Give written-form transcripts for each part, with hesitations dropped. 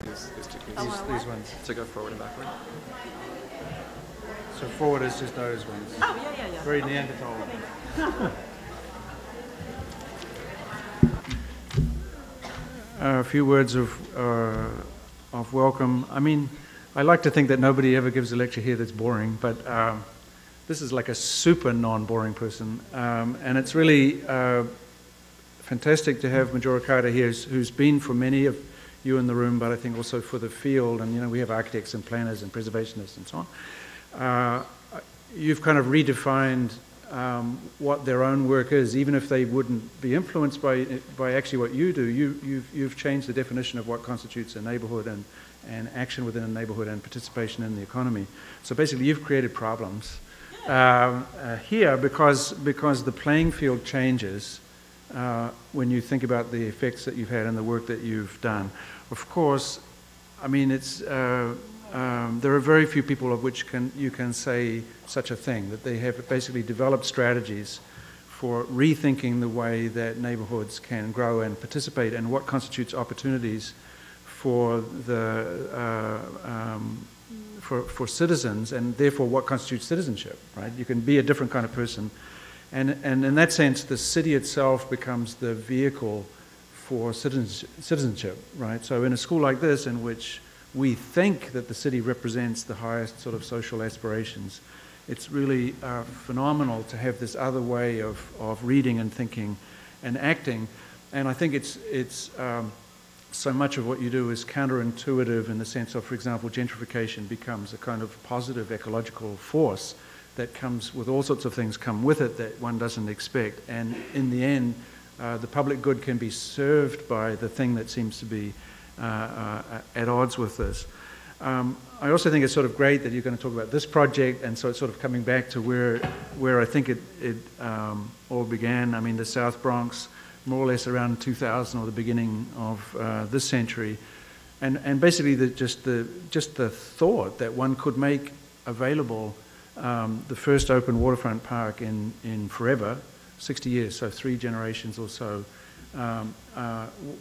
These two keys. These ones. To go forward and backward. So forward is just those ones. Oh, yeah. Very Okay. Neanderthal. A few words of welcome. I mean, I like to think that nobody ever gives a lecture here that's boring, but this is like a super non-boring person. And it's really fantastic to have Majora Carter here, who's been for many of you in the room, but I think also for the field. And, you know, we have architects and planners and preservationists and so on. You've kind of redefined what their own work is, even if they wouldn't be influenced by actually what you do. You've changed the definition of what constitutes a neighborhood and action within a neighborhood and participation in the economy. So basically, you've created problems here because the playing field changes when you think about the effects that you've had and the work that you've done. Of course, I mean, it's there are very few people of which you can say such a thing, that they have basically developed strategies for rethinking the way that neighborhoods can grow and participate and what constitutes opportunities for for citizens, and therefore what constitutes citizenship, right? You can be a different kind of person. And in that sense, the city itself becomes the vehicle for citizenship, right? So in a school like this, in which we think that the city represents the highest sort of social aspirations, it's really phenomenal to have this other way of reading and thinking and acting. And I think it's so much of what you do is counterintuitive in the sense of, for example, gentrification becomes a kind of positive ecological force that comes with all sorts of things come with it that one doesn't expect. And in the end, the public good can be served by the thing that seems to be at odds with this. I also think it's sort of great that you're going to talk about this project, and so it's sort of coming back to where I think it all began. I mean, the South Bronx, more or less around 2000 or the beginning of this century, and basically just the thought that one could make available the first open waterfront park in forever, 60 years, so 3 generations or so,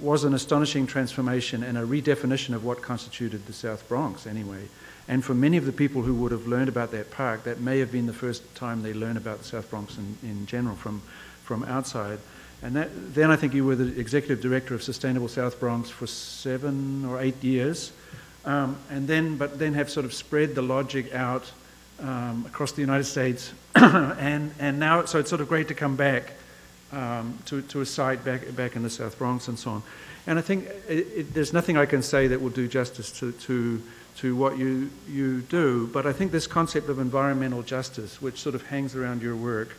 was an astonishing transformation and a redefinition of what constituted the South Bronx anyway. And for many of the people who would have learned about that park, that may have been the first time they learned about the South Bronx in general from outside. And then I think you were the executive director of Sustainable South Bronx for 7 or 8 years, but then have sort of spread the logic out across the United States, and now, so it's sort of great to come back to a site back in the South Bronx and so on. And I think there's nothing I can say that will do justice to what you do, but I think this concept of environmental justice, which sort of hangs around your work,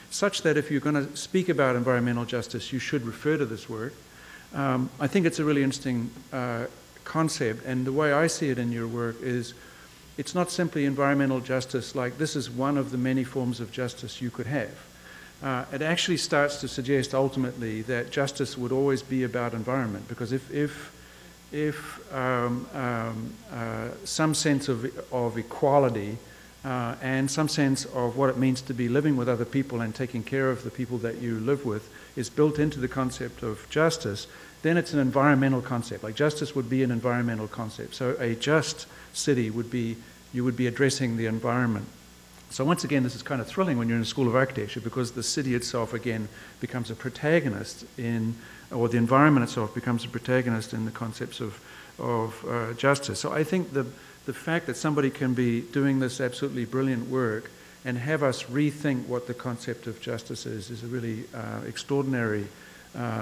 such that if you're going to speak about environmental justice, you should refer to this work. I think it's a really interesting concept, and the way I see it in your work is it's not simply environmental justice, like this is one of the many forms of justice you could have. It actually starts to suggest ultimately that justice would always be about environment, because if some sense of equality and some sense of what it means to be living with other people and taking care of the people that you live with is built into the concept of justice, then it's an environmental concept. Like justice would be an environmental concept. So a just city would be, you would be addressing the environment. So once again, this is kind of thrilling when you're in a school of architecture, because the city itself, again, becomes a protagonist or the environment itself becomes a protagonist in the concepts of justice. So I think the fact that somebody can be doing this absolutely brilliant work and have us rethink what the concept of justice is a really extraordinary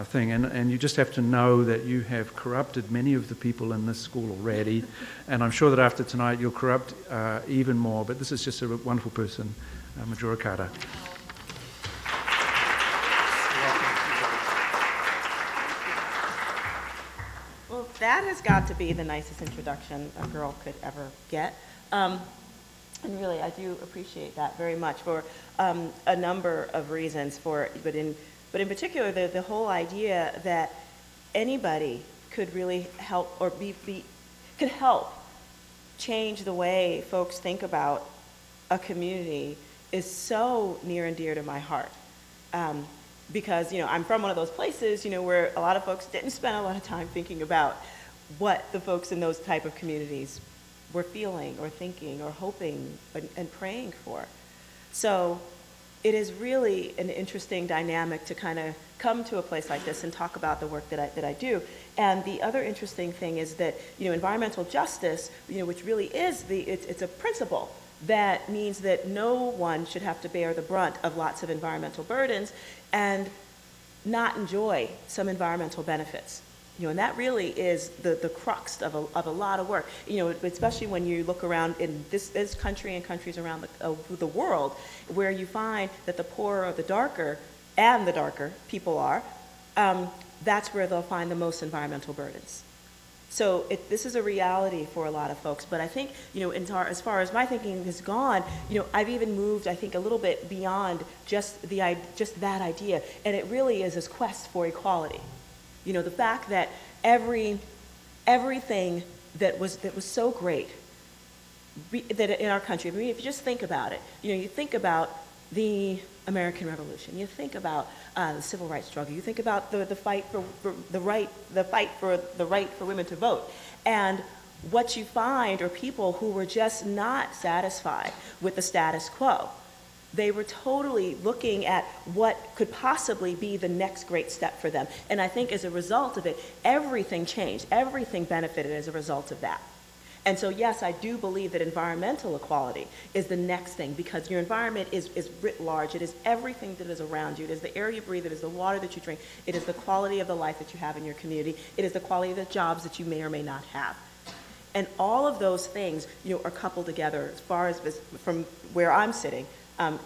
thing. And you just have to know that you have corrupted many of the people in this school already, and I'm sure that after tonight you'll corrupt even more, but this is just a wonderful person, Majora Carter. Well, that has got to be the nicest introduction a girl could ever get. And really, I do appreciate that very much for a number of reasons. But in particular, the whole idea that anybody could really help or could help change the way folks think about a community is so near and dear to my heart. Because, I'm from one of those places, where a lot of folks didn't spend a lot of time thinking about what the folks in those type of communities were feeling or thinking or hoping and praying for. So it is really an interesting dynamic to kind of come to a place like this and talk about the work that I do. And the other interesting thing is that, environmental justice, which really is it's a principle that means that no one should have to bear the brunt of lots of environmental burdens and not enjoy some environmental benefits. And that really is the crux of a lot of work. Especially when you look around in this country and countries around the world, where you find that the poorer or the darker people are, that's where they'll find the most environmental burdens. So this is a reality for a lot of folks. But I think, as far as my thinking has gone, I've even moved, I think, a little bit beyond just that idea, and it really is this quest for equality. The fact that everything that was so great that in our country, if you just think about it, you think about the American Revolution, you think about the civil rights struggle, you think about the fight for the right for women to vote, and what you find are people who were just not satisfied with the status quo. They were totally looking at what could possibly be the next great step for them. And I think as a result of it, everything changed. Everything benefited as a result of that. And so, yes, I do believe that environmental equality is the next thing, because your environment is writ large. It is everything that is around you. It is the air you breathe. It is the water that you drink. It is the quality of the life that you have in your community. It is the quality of the jobs that you may or may not have. And all of those things, are coupled together as far as from where I'm sitting,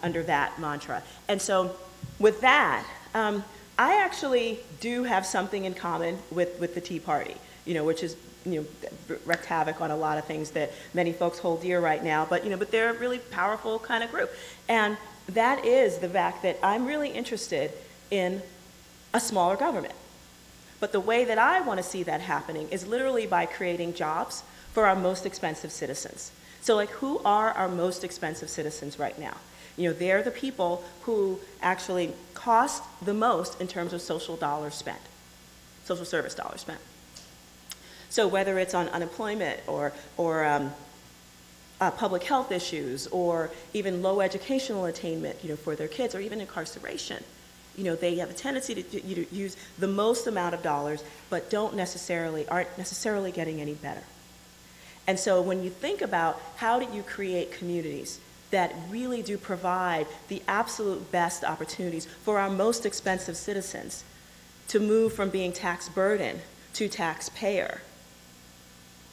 under that mantra. And so with that, I actually do have something in common with the Tea Party, which is, wreaked havoc on a lot of things that many folks hold dear right now, but they're a really powerful kind of group. And that is the fact that I'm really interested in a smaller government. But the way that I want to see that happening is literally by creating jobs for our most expensive citizens. So who are our most expensive citizens right now? They're the people who actually cost the most in terms of social dollars spent, social service dollars spent. So whether it's on unemployment or public health issues, or even low educational attainment, for their kids, or even incarceration, they have a tendency to use the most amount of dollars, but aren't necessarily getting any better. And so when you think about how do you create communities that really do provide the absolute best opportunities for our most expensive citizens to move from being tax burden to taxpayer,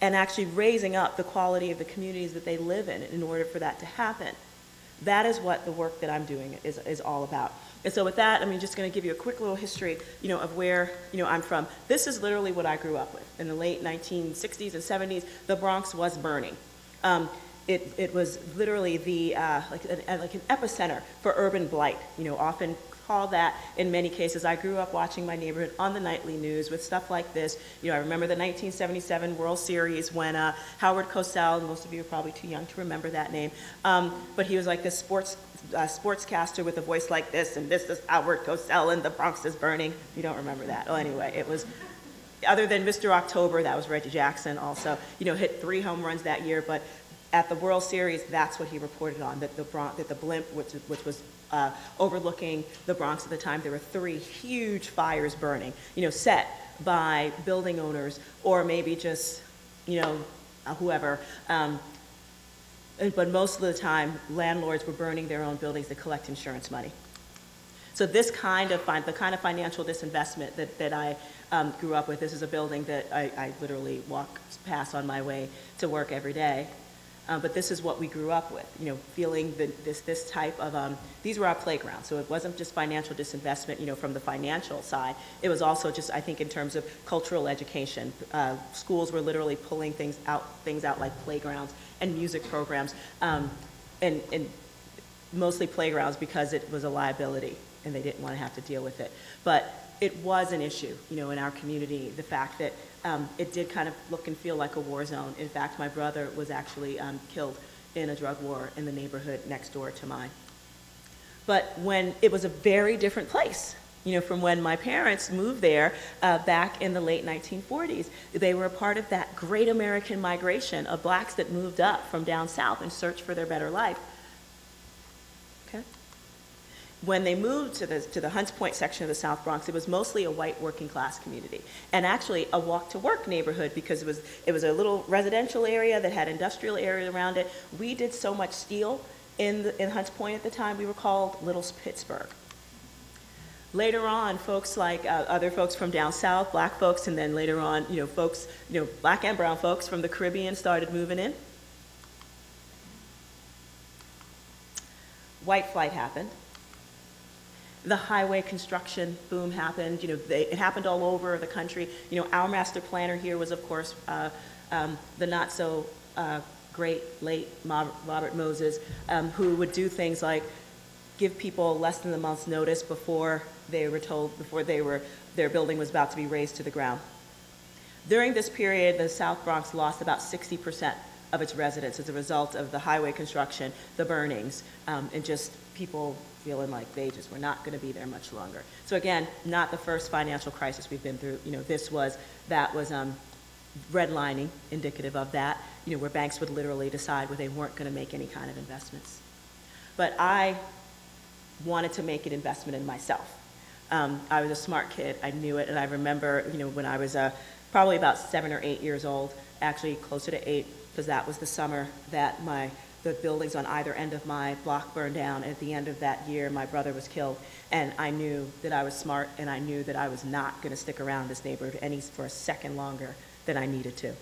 and actually raising up the quality of the communities that they live in order for that to happen. That is what the work that I'm doing is all about. And so with that, I'm just going to give you a quick little history, of where, I'm from. This is literally what I grew up with. In the late 1960s and 70s, the Bronx was burning. It was literally the like an epicenter for urban blight. Often called that in many cases. I grew up watching my neighborhood on the nightly news with stuff like this. I remember the 1977 World Series when Howard Cosell, most of you are probably too young to remember that name, but he was like this sportscaster with a voice like this, and this is Howard Cosell and the Bronx is burning. You don't remember that? Oh, anyway, it was. Other than Mr. October, that was Reggie Jackson also, hit 3 home runs that year, but at the World Series, that's what he reported on, that the blimp, which was overlooking the Bronx at the time, there were 3 huge fires burning, set by building owners or maybe just, whoever. But most of the time, landlords were burning their own buildings to collect insurance money. So this kind of financial disinvestment that I grew up with, this is a building that I literally walk past on my way to work every day. But this is what we grew up with, feeling this type of, these were our playgrounds. So it wasn't just financial disinvestment, from the financial side. It was also just, I think, in terms of cultural education. Schools were literally pulling things out like playgrounds and music programs, and mostly playgrounds because it was a liability and they didn't want to have to deal with it. But it was an issue, in our community, the fact that it did kind of look and feel like a war zone. In fact, my brother was actually killed in a drug war in the neighborhood next door to mine. But when it was a very different place from when my parents moved there back in the late 1940s. They were a part of that great American migration of blacks that moved up from down south in search for their better life. Okay. When they moved to the Hunts Point section of the South Bronx, it was mostly a white working class community, and actually a walk-to-work neighborhood, because it was a little residential area that had industrial area around it. We did so much steel in Hunts Point at the time, we were called Little Pittsburgh. Later on, folks like other folks from down south, black folks, and then later on, folks, black and brown folks from the Caribbean started moving in. White flight happened. The highway construction boom happened. It happened all over the country. Our master planner here was, of course, the not so great late Robert Moses, who would do things like give people less than a month's notice before they were told, their building was about to be razed to the ground. During this period, the South Bronx lost about 60% of its residents as a result of the highway construction, the burnings, and just people feeling like they just were not going to be there much longer. So again, not the first financial crisis we've been through. That was redlining, indicative of that, where banks would literally decide where they weren't going to make any kind of investments. But I wanted to make an investment in myself. I was a smart kid, I knew it, and I remember, when I was probably about 7 or 8 years old, actually closer to 8, because that was the summer that the buildings on either end of my block burned down. And at the end of that year, my brother was killed, and I knew that I was smart, and I knew that I was not going to stick around this neighborhood for a second longer than I needed to,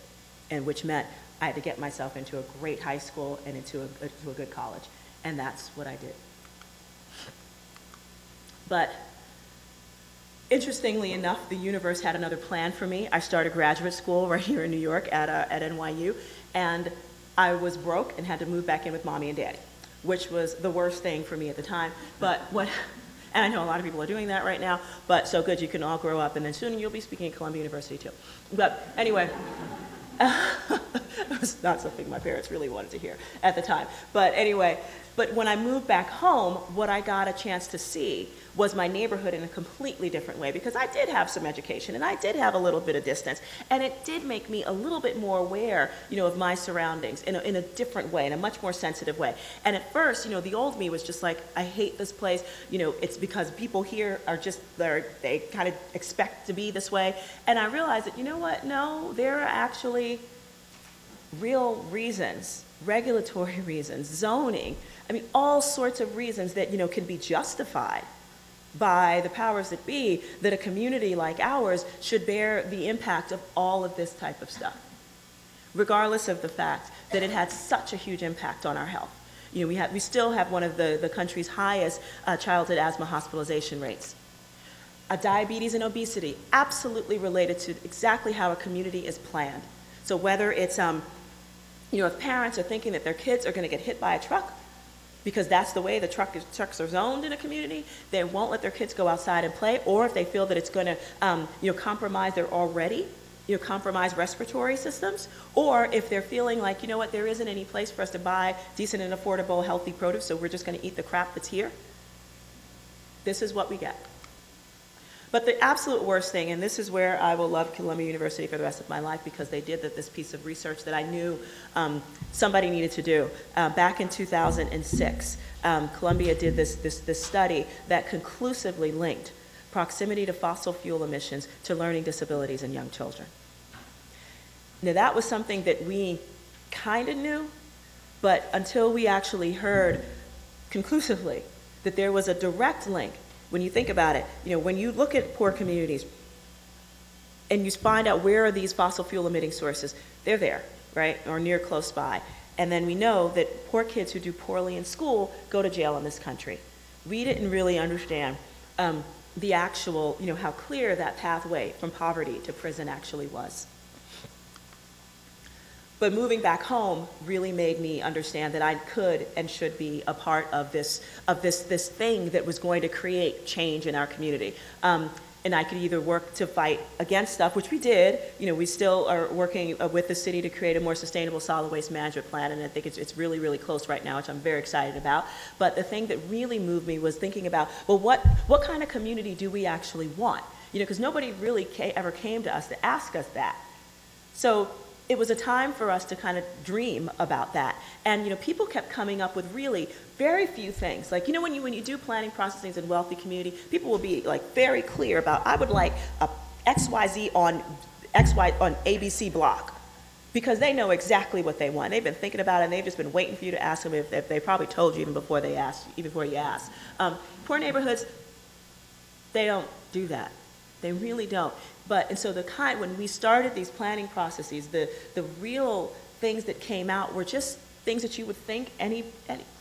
and which meant I had to get myself into a great high school and into a good college, and that's what I did. But interestingly enough, the universe had another plan for me. I started graduate school right here in New York at NYU, and I was broke and had to move back in with mommy and daddy, which was the worst thing for me at the time. And I know a lot of people are doing that right now, but so good, you can all grow up, and then soon you'll be speaking at Columbia University too. But anyway, it was not something my parents really wanted to hear at the time. But anyway, when I moved back home, what I got a chance to see was my neighborhood in a completely different way, because I did have some education and I did have a little bit of distance, and it did make me a little bit more aware, of my surroundings in a different way, in a much more sensitive way. And at first, the old me was just like, I hate this place, it's because people here are just, they kind of expect to be this way. And I realized that, no, there are actually real reasons, regulatory reasons, zoning, all sorts of reasons that, can be justified by the powers that be, that a community like ours should bear the impact of all of this type of stuff, regardless of the fact that it had such a huge impact on our health. We still have one of the country's highest childhood asthma hospitalization rates. Diabetes and obesity, absolutely related to exactly how a community is planned. So whether it's, if parents are thinking that their kids are going to get hit by a truck, because that's the way the trucks are zoned in a community, they won't let their kids go outside and play, or if they feel that it's going to compromise their already compromised respiratory systems, or if they're feeling like, there isn't any place for us to buy decent and affordable healthy produce, so we're just going to eat the crap that's here. This is what we get. But the absolute worst thing, and this is where I will love Columbia University for the rest of my life, because they did this piece of research that I knew somebody needed to do. Back in 2006, Columbia did this study that conclusively linked proximity to fossil fuel emissions to learning disabilities in young children. Now that was something that we kind of knew, but until we actually heard conclusively that there was a direct link. When you think about it, when you look at poor communities and you find out where are these fossil fuel emitting sources, they're there, right, or near close by. And then we know that poor kids who do poorly in school go to jail in this country. We didn't really understand the actual, how clear that pathway from poverty to prison actually was. But moving back home really made me understand that I could and should be a part of this thing that was going to create change in our community. And I could either work to fight against stuff, which we did. We still are working with the city to create a more sustainable solid waste management plan, and I think it's really, really close right now, which I'm very excited about. But the thing that really moved me was thinking about, well, what kind of community do we actually want? Because nobody really ever came to us to ask us that. So it was a time for us to kind of dream about that. And people kept coming up with really very few things. Like, when you do planning processes in wealthy community, people will be like very clear about, I would like a XYZ on ABC block, because they know exactly what they want. They've been thinking about it, and they've just been waiting for you to ask them if they probably told you even before you asked. Poor neighborhoods, they don't do that. They really don't. And so when we started these planning processes, the real things that came out were just things that you would think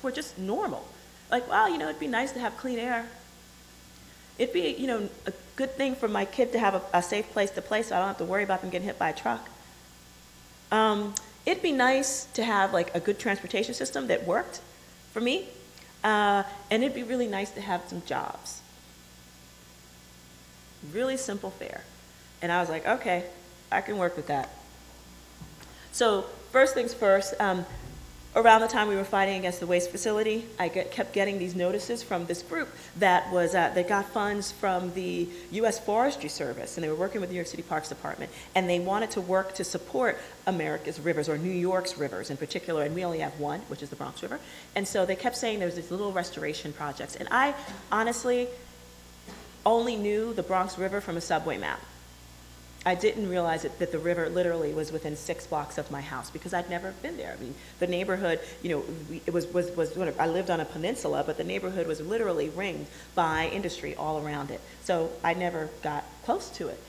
were just normal. Like, well, it'd be nice to have clean air. It'd be, a good thing for my kid to have a safe place to play so I don't have to worry about them getting hit by a truck. It'd be nice to have like a good transportation system that worked for me. And it'd be really nice to have some jobs. Really simple fare. And I was like, okay, I can work with that. So first things first, around the time we were fighting against the waste facility, I kept getting these notices from this group that got funds from the U.S. Forestry Service, and they were working with the New York City Parks Department, and they wanted to work to support America's rivers, or New York's rivers in particular, and we only have one, which is the Bronx River. And so they kept saying there was these little restoration projects, and I honestly only knew the Bronx River from a subway map. I didn't realize that the river literally was within 6 blocks of my house, because I'd never been there. I mean, the neighborhood, I lived on a peninsula, but the neighborhood was literally ringed by industry all around it. So I never got close to it.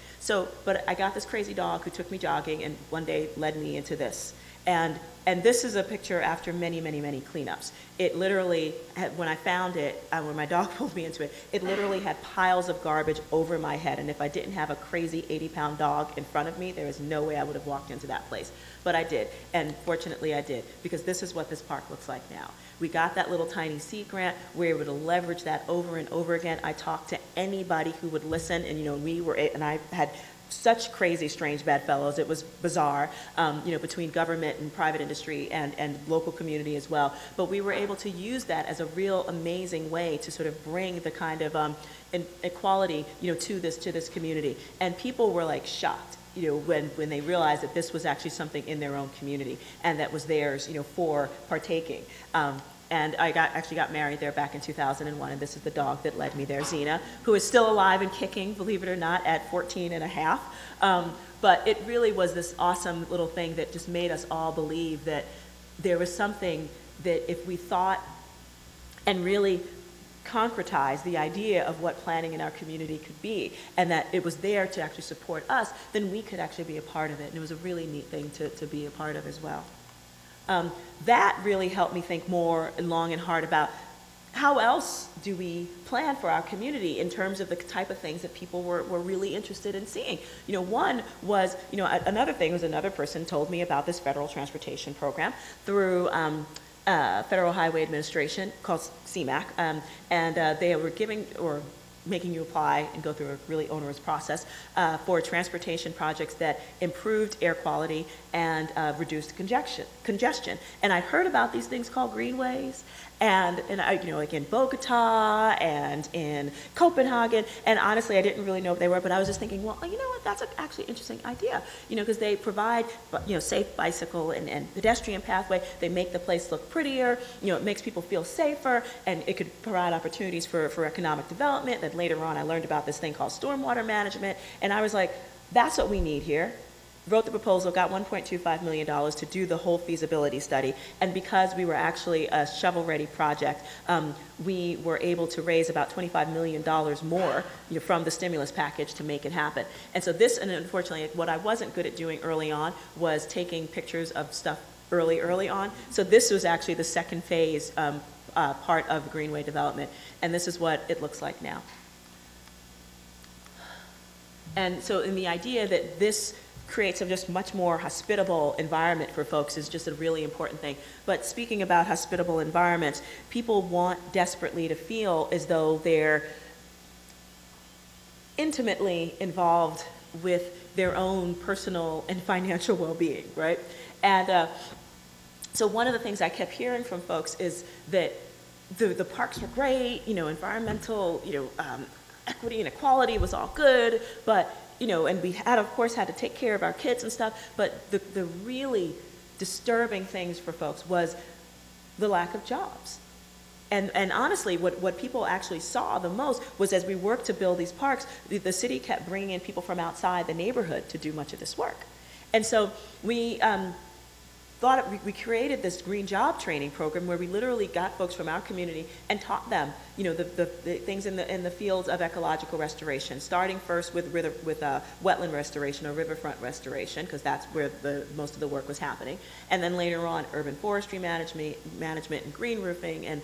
But I got this crazy dog who took me jogging and one day led me into this. And this is a picture after many, many, many cleanups. It literally, when I found it, when my dog pulled me into it, it literally had piles of garbage over my head. And if I didn't have a crazy 80-pound dog in front of me, there was no way I would have walked into that place. But I did, and fortunately I did, because this is what this park looks like now. We got that little tiny seed grant. We were able to leverage that over and over again. I talked to anybody who would listen, and I had such crazy, strange bedfellows. It was bizarre, between government and private industry and local community as well. But we were able to use that as a real amazing way to sort of bring the kind of equality, to this community. And people were like shocked, when they realized that this was actually something in their own community and that was theirs, for partaking. And I actually got married there back in 2001, and this is the dog that led me there, Xena, who is still alive and kicking, believe it or not, at 14 and a half. But it really was this awesome little thing that just made us all believe that there was something that if we thought and really concretize the idea of what planning in our community could be, and that it was there to actually support us, then we could actually be a part of it. And it was a really neat thing to be a part of as well. That really helped me think more long and hard about how else do we plan for our community in terms of the type of things that people were really interested in seeing. One was, another thing was another person told me about this federal transportation program through Federal Highway Administration called CMAQ, and they were making you apply and go through a really onerous process for transportation projects that improved air quality and reduced congestion. And I heard about these things called greenways, and I, like in Bogota and in Copenhagen, and honestly, I didn't really know what they were, but I was just thinking, well, you know what, that's actually an interesting idea, because they provide, safe bicycle and pedestrian pathway. They make the place look prettier, it makes people feel safer, and it could provide opportunities for economic development. Then later on, I learned about this thing called stormwater management, and I was like, that's what we need here. Wrote the proposal, got $1.25 million to do the whole feasibility study, and because we were actually a shovel-ready project, we were able to raise about $25 million more from the stimulus package to make it happen. And so this, and unfortunately, what I wasn't good at doing early on was taking pictures of stuff early on. So this was actually the second phase part of the Greenway development, and this is what it looks like now. And so in the idea that this creates a just much more hospitable environment for folks is just a really important thing. But speaking about hospitable environments, people want desperately to feel as though they're intimately involved with their own personal and financial well-being, right? And so one of the things I kept hearing from folks is that the parks were great, environmental, equity and equality was all good, but, and we had, of course, had to take care of our kids and stuff, but the really disturbing things for folks was the lack of jobs. And honestly, what people actually saw the most was as we worked to build these parks, the city kept bringing in people from outside the neighborhood to do much of this work. And so we we created this green job training program where we literally got folks from our community and taught them, the things in the fields of ecological restoration, starting first with wetland restoration or riverfront restoration, because that's where most of the work was happening, and then later on urban forestry management and green roofing, and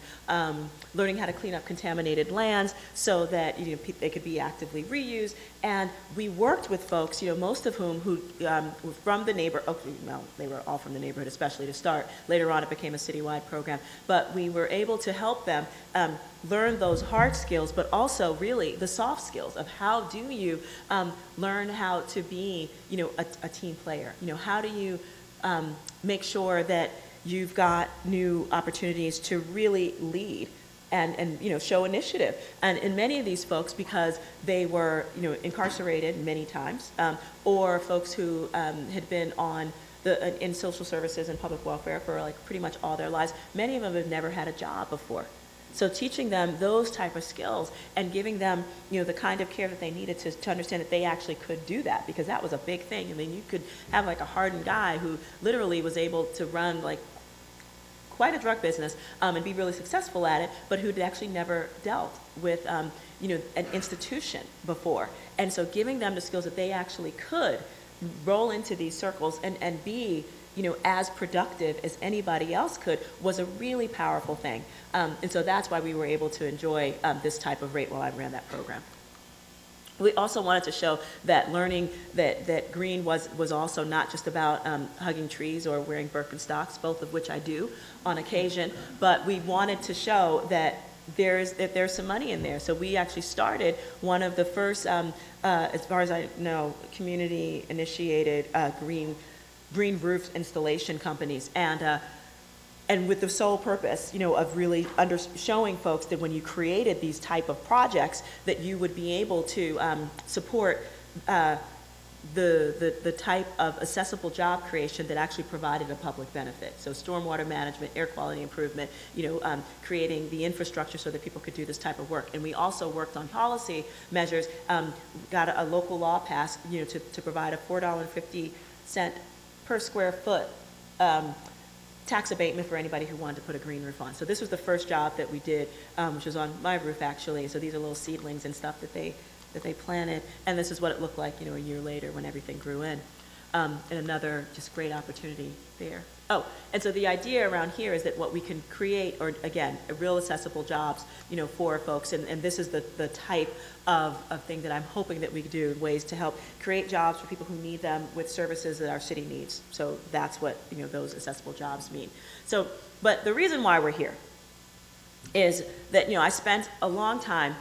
learning how to clean up contaminated lands so that they could be actively reused. And we worked with folks, most of whom who were from the neighborhood. Well, they were all from the neighborhood, especially to start. Later on, it became a citywide program. But we were able to help them learn those hard skills, but also really the soft skills of how do you learn how to be, a team player. How do you make sure that you've got new opportunities to really lead and show initiative. And in many of these folks, because they were incarcerated many times, or folks who had been in social services and public welfare for like pretty much all their lives, many of them have never had a job before. So teaching them those type of skills and giving them the kind of care that they needed to understand that they actually could do that, because that was a big thing. I mean, you could have like a hardened guy who literally was able to run like quite a drug business and be really successful at it, but who'd actually never dealt with an institution before. And so giving them the skills that they actually could roll into these circles and be as productive as anybody else could was a really powerful thing. And so that's why we were able to enjoy this type of rate while I ran that program. We also wanted to show that learning that green was also not just about hugging trees or wearing Birkenstocks, both of which I do on occasion, but we wanted to show that there's some money in there. So we actually started one of the first, as far as I know, community-initiated green roof installation companies, and with the sole purpose, of really showing folks that when you created these type of projects, that you would be able to support the type of accessible job creation that actually provided a public benefit. So stormwater management, air quality improvement, creating the infrastructure so that people could do this type of work. And we also worked on policy measures, got a local law passed, to provide a $4.50 per square foot tax abatement for anybody who wanted to put a green roof on. So this was the first job that we did, which was on my roof actually. So these are little seedlings and stuff that they planted, and this is what it looked like, a year later when everything grew in. And another just great opportunity there. Oh, and so the idea around here is that what we can create, or again, real accessible jobs, for folks, and this is the type of thing that I'm hoping that we could do, ways to help create jobs for people who need them with services that our city needs. So that's what, those accessible jobs mean. So, but the reason why we're here is that, I spent a long time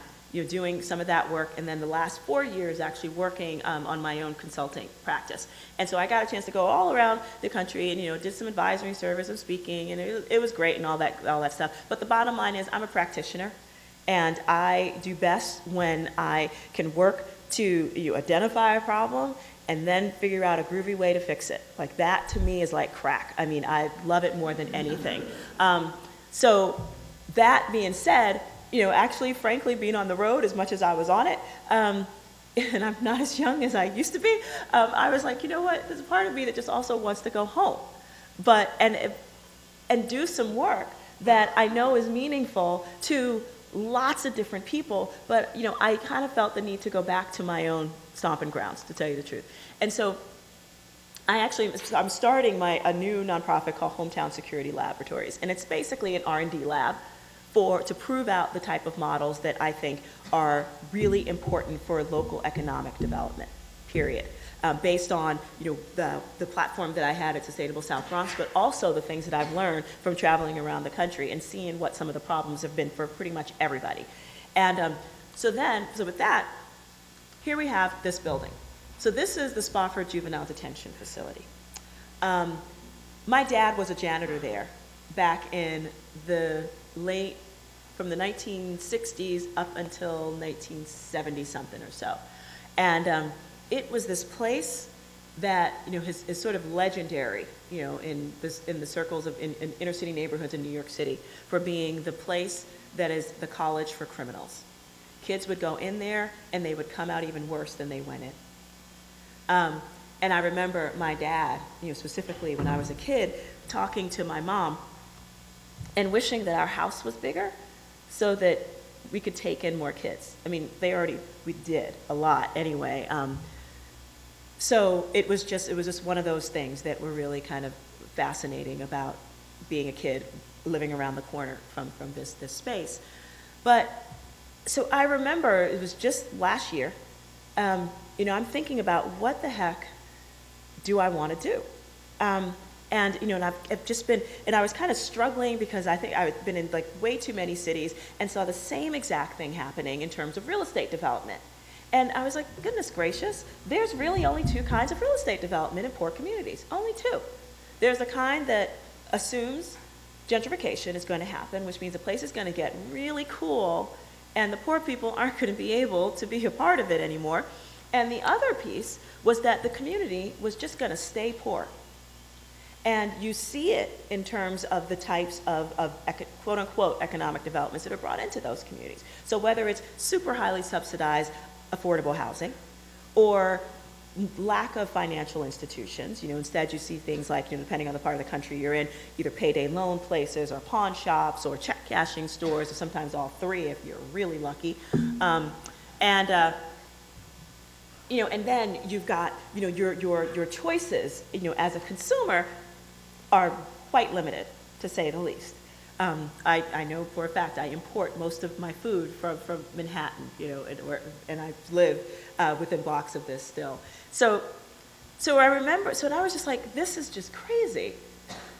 doing some of that work, and then the last 4 years actually working on my own consulting practice. And so I got a chance to go all around the country and did some advisory service and speaking, and it was great and all that stuff. But the bottom line is I'm a practitioner, and I do best when I can work to identify a problem and then figure out a groovy way to fix it. Like that to me is like crack. I mean, I love it more than anything. So that being said, actually, frankly, being on the road as much as I was on it, and I'm not as young as I used to be, I was like, what? There's a part of me that just also wants to go home, and do some work that I know is meaningful to lots of different people. But I kind of felt the need to go back to my own stomping grounds, to tell you the truth. And so I'm starting a new nonprofit called Hometown Security Laboratories, and it's basically an R&D lab to prove out the type of models that I think are really important for local economic development, period. Based on the platform that I had at Sustainable South Bronx, but also the things that I've learned from traveling around the country and seeing what some of the problems have been for pretty much everybody. And so with that, here we have this building. So this is the Spofford Juvenile Detention Facility. My dad was a janitor there back in the from the 1960s up until 1970 something or so. And it was this place that, is sort of legendary, in the circles of in inner city neighborhoods in New York City for being the place that is the college for criminals. Kids would go in there and they would come out even worse than they went in. And I remember my dad, specifically when I was a kid, talking to my mom and wishing that our house was bigger so that we could take in more kids. I mean, we did a lot anyway. So it was just one of those things that were really kind of fascinating about being a kid living around the corner from this space. But so I remember it was just last year, I'm thinking about what the heck do I want to do? And I've just been, and I was kind of struggling because I think I've been in like way too many cities and saw the same exact thing happening in terms of real estate development. And I was like, goodness gracious, there's really only two kinds of real estate development in poor communities, only two. There's the kind that assumes gentrification is going to happen, which means the place is going to get really cool and the poor people aren't going to be able to be a part of it anymore. And the other piece was that the community was just going to stay poor. And you see it in terms of the types of quote-unquote economic developments that are brought into those communities. So whether it's super highly subsidized affordable housing or lack of financial institutions, instead you see things like, depending on the part of the country you're in, either payday loan places or pawn shops or check cashing stores, or sometimes all three if you're really lucky. And then you've got, your choices, as a consumer are quite limited, to say the least. I know for a fact I import most of my food from Manhattan, and I live within blocks of this still. So I remember, and I was just like, this is just crazy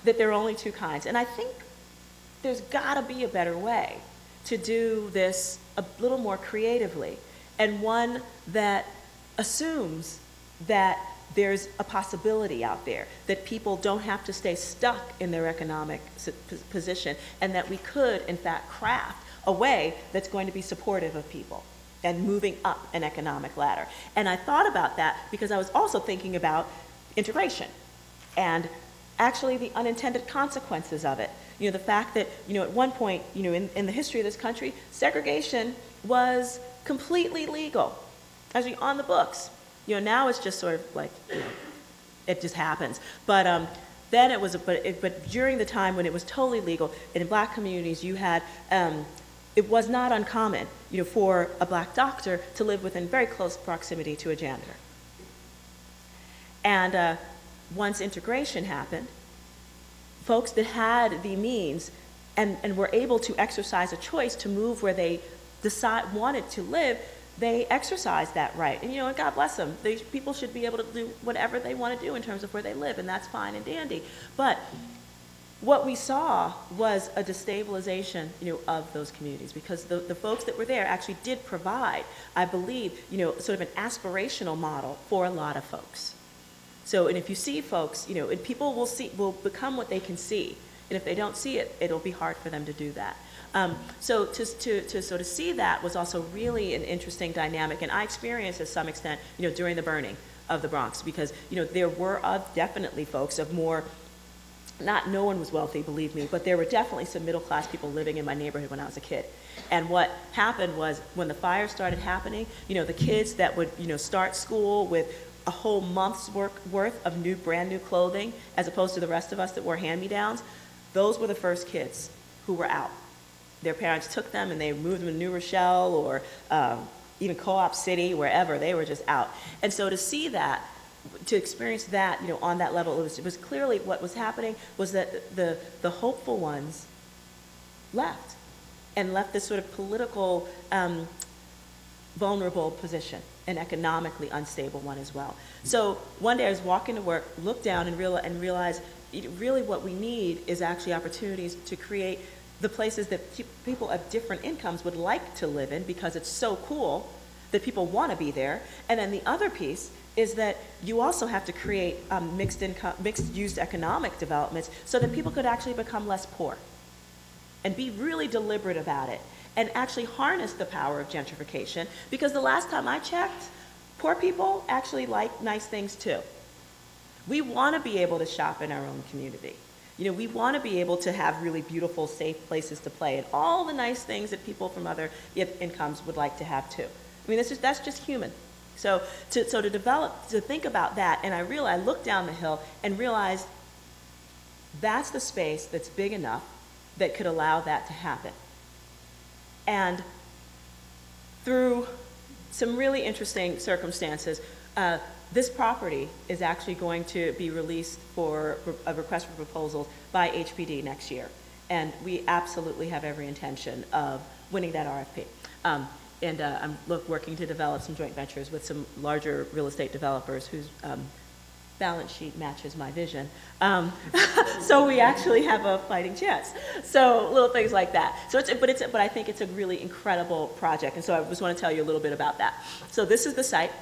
that there are only two kinds. And I think there's gotta be a better way to do this a little more creatively, and one that assumes that there's a possibility out there, that people don't have to stay stuck in their economic position, and that we could, in fact, craft a way that's going to be supportive of people and moving up an economic ladder. And I thought about that because I was also thinking about integration and actually the unintended consequences of it. The fact that, at one point, in the history of this country, segregation was completely legal, actually on the books. Now it's just sort of like, it just happens. But then it was, but during the time when it was totally legal, and in black communities you had, it was not uncommon, for a black doctor to live within very close proximity to a janitor. And once integration happened, folks that had the means and were able to exercise a choice to move where they wanted to live, they exercise that right. And God bless them. People should be able to do whatever they want to do in terms of where they live, and that's fine and dandy. But what we saw was a destabilization, of those communities, because the folks that were there actually did provide, I believe, sort of an aspirational model for a lot of folks. So, and if you see folks, and people will become what they can see. And if they don't see it, it'll be hard for them to do that. So to sort of see that was also really an interesting dynamic, and I experienced to some extent, during the burning of the Bronx, because there were definitely folks of more, no one was wealthy, believe me, but there were definitely some middle class people living in my neighborhood when I was a kid. And what happened was when the fire started happening, the kids that would start school with a whole month's worth of brand new clothing, as opposed to the rest of us that wore hand-me-downs, those were the first kids who were out. Their parents took them and they moved them to New Rochelle or even Co-op City, wherever. They were just out. And so to see that, to experience that, on that level, it was clearly what was happening was that the hopeful ones left, and left this sort of political vulnerable position, an economically unstable one as well. So one day I was walking to work, looked down and realized really what we need is actually opportunities to create the places that people of different incomes would like to live in, because it's so cool that people want to be there. And then the other piece is that you also have to create mixed-use economic developments so that people could actually become less poor and be really deliberate about it and actually harness the power of gentrification, because the last time I checked, poor people actually like nice things too. We want to be able to shop in our own community. You know, we want to be able to have really beautiful, safe places to play and all the nice things that people from other incomes would like to have too. I mean, that's just human. So to think about that, and I looked down the hill and realized that's the space that's big enough that could allow that to happen. And through some really interesting circumstances, this property is actually going to be released for a request for proposals by HPD next year. And we absolutely have every intention of winning that RFP. I'm working to develop some joint ventures with some larger real estate developers whose balance sheet matches my vision. So we actually have a fighting chance. So little things like that. So but I think it's a really incredible project. And so I just want to tell you a little bit about that. So this is the site.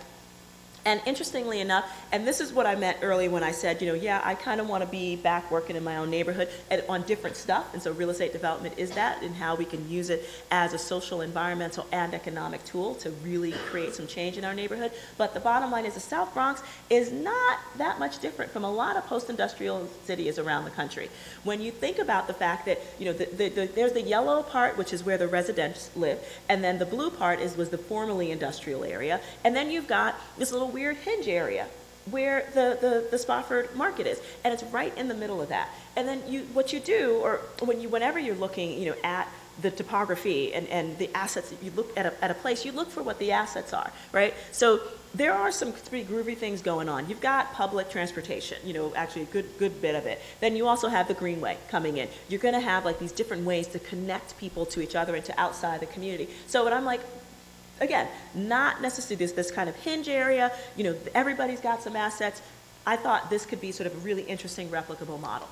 And interestingly enough, and this is what I meant earlier when I said, you know, yeah, I kind of want to be back working in my own neighborhood and on different stuff. And so real estate development is that, and how we can use it as a social, environmental, and economic tool to really create some change in our neighborhood. But the bottom line is the South Bronx is not that much different from a lot of post-industrial cities around the country. When you think about the fact that, you know, there's the yellow part, which is where the residents live, and then the blue part was the formerly industrial area, and then you've got this little weird hinge area where the Spofford-Market is, and it's right in the middle of that. And then what you do, or whenever you're looking, you know, at the topography and the assets, that you look at a place, you look for what the assets are, right? So there are some pretty groovy things going on. You've got public transportation, you know, actually a good bit of it. Then you also have the Greenway coming in. You're going to have like these different ways to connect people to each other and to outside the community. So what I'm like, again, not necessarily this kind of hinge area, you know, everybody's got some assets. I thought this could be sort of a really interesting replicable model.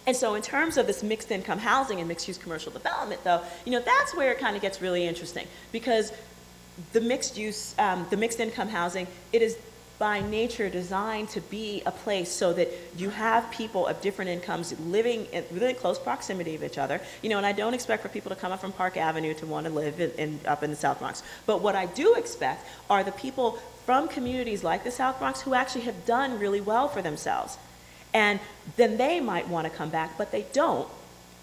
And so in terms of this mixed income housing and mixed use commercial development though, you know, that's where it kind of gets really interesting, because the mixed income housing, it is by nature designed to be a place so that you have people of different incomes living in really close proximity of each other. You know, and I don't expect for people to come up from Park Avenue to want to live up in the South Bronx. But what I do expect are the people from communities like the South Bronx who actually have done really well for themselves. And then they might want to come back, but they don't.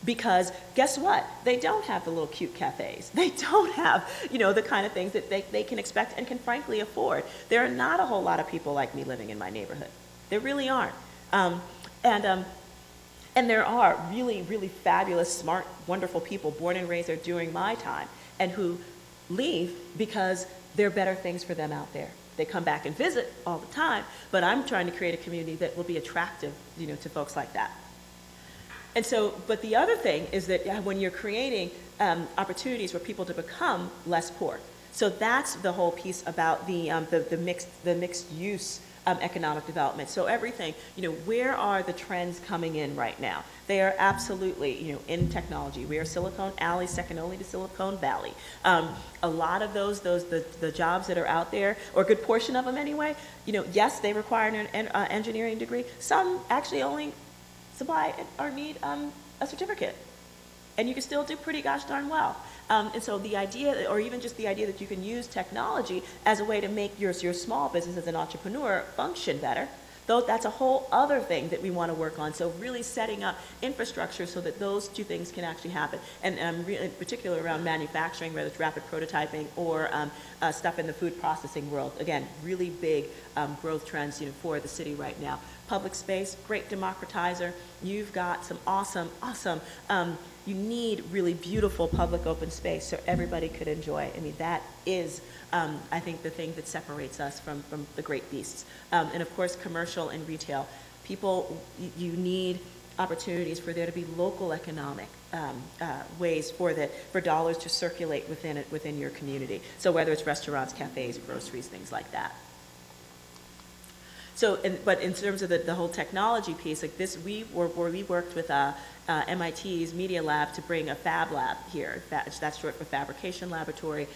Because guess what? They don't have the little cute cafes. They don't have, you know, the kind of things that they can expect and can frankly afford. There are not a whole lot of people like me living in my neighborhood. There really aren't. And there are really, really fabulous, smart, wonderful people born and raised there during my time and who leave because there are better things for them out there. They come back and visit all the time, but I'm trying to create a community that will be attractive, you know, to folks like that. And so, but the other thing is that when you're creating opportunities for people to become less poor, so that's the whole piece about the mixed use economic development. So everything, you know, where are the trends coming in right now? They are absolutely, you know, in technology. We are Silicon Alley, second only to Silicon Valley. A lot of the jobs that are out there, or a good portion of them anyway, you know, yes, they require an engineering degree. Some actually only supply or need a certificate, and you can still do pretty gosh darn well. And so the idea, or even just the idea that you can use technology as a way to make your small business as an entrepreneur function better, though that's a whole other thing that we want to work on. So really setting up infrastructure so that those two things can actually happen. And really, in particular around manufacturing, whether it's rapid prototyping or stuff in the food processing world. Again, really big growth trends, you know, for the city right now. Public space, great democratizer. You've got some awesome, you need really beautiful public open space so everybody could enjoy. I mean, that is, I think, the thing that separates us from the great beasts. And of course, commercial and retail. People, you need opportunities for there to be local economic ways for dollars to circulate within your community. So whether it's restaurants, cafes, groceries, things like that. But in terms of the whole technology piece, like this, we worked with MIT's Media Lab to bring a fab lab here. That's short for Fabrication Laboratory.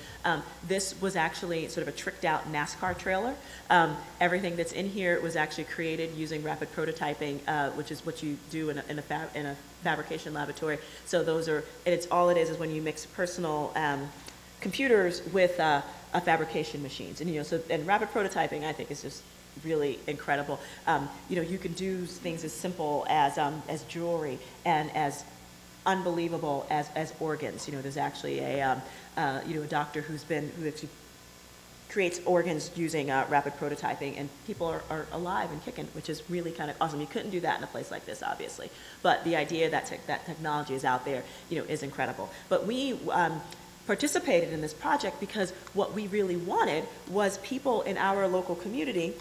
This was actually sort of a tricked out NASCAR trailer. Everything that's in here was actually created using rapid prototyping, which is what you do in a fabrication laboratory. So all it is when you mix personal computers with fabrication machines. And rapid prototyping, I think, is just really incredible. You can do things as simple as jewelry and as unbelievable as organs. There's actually a doctor who actually creates organs using rapid prototyping, and people are alive and kicking, which is really kind of awesome. You couldn't do that in a place like this, obviously, but the idea that that technology is out there, is incredible. But we participated in this project because what we really wanted was people in our local community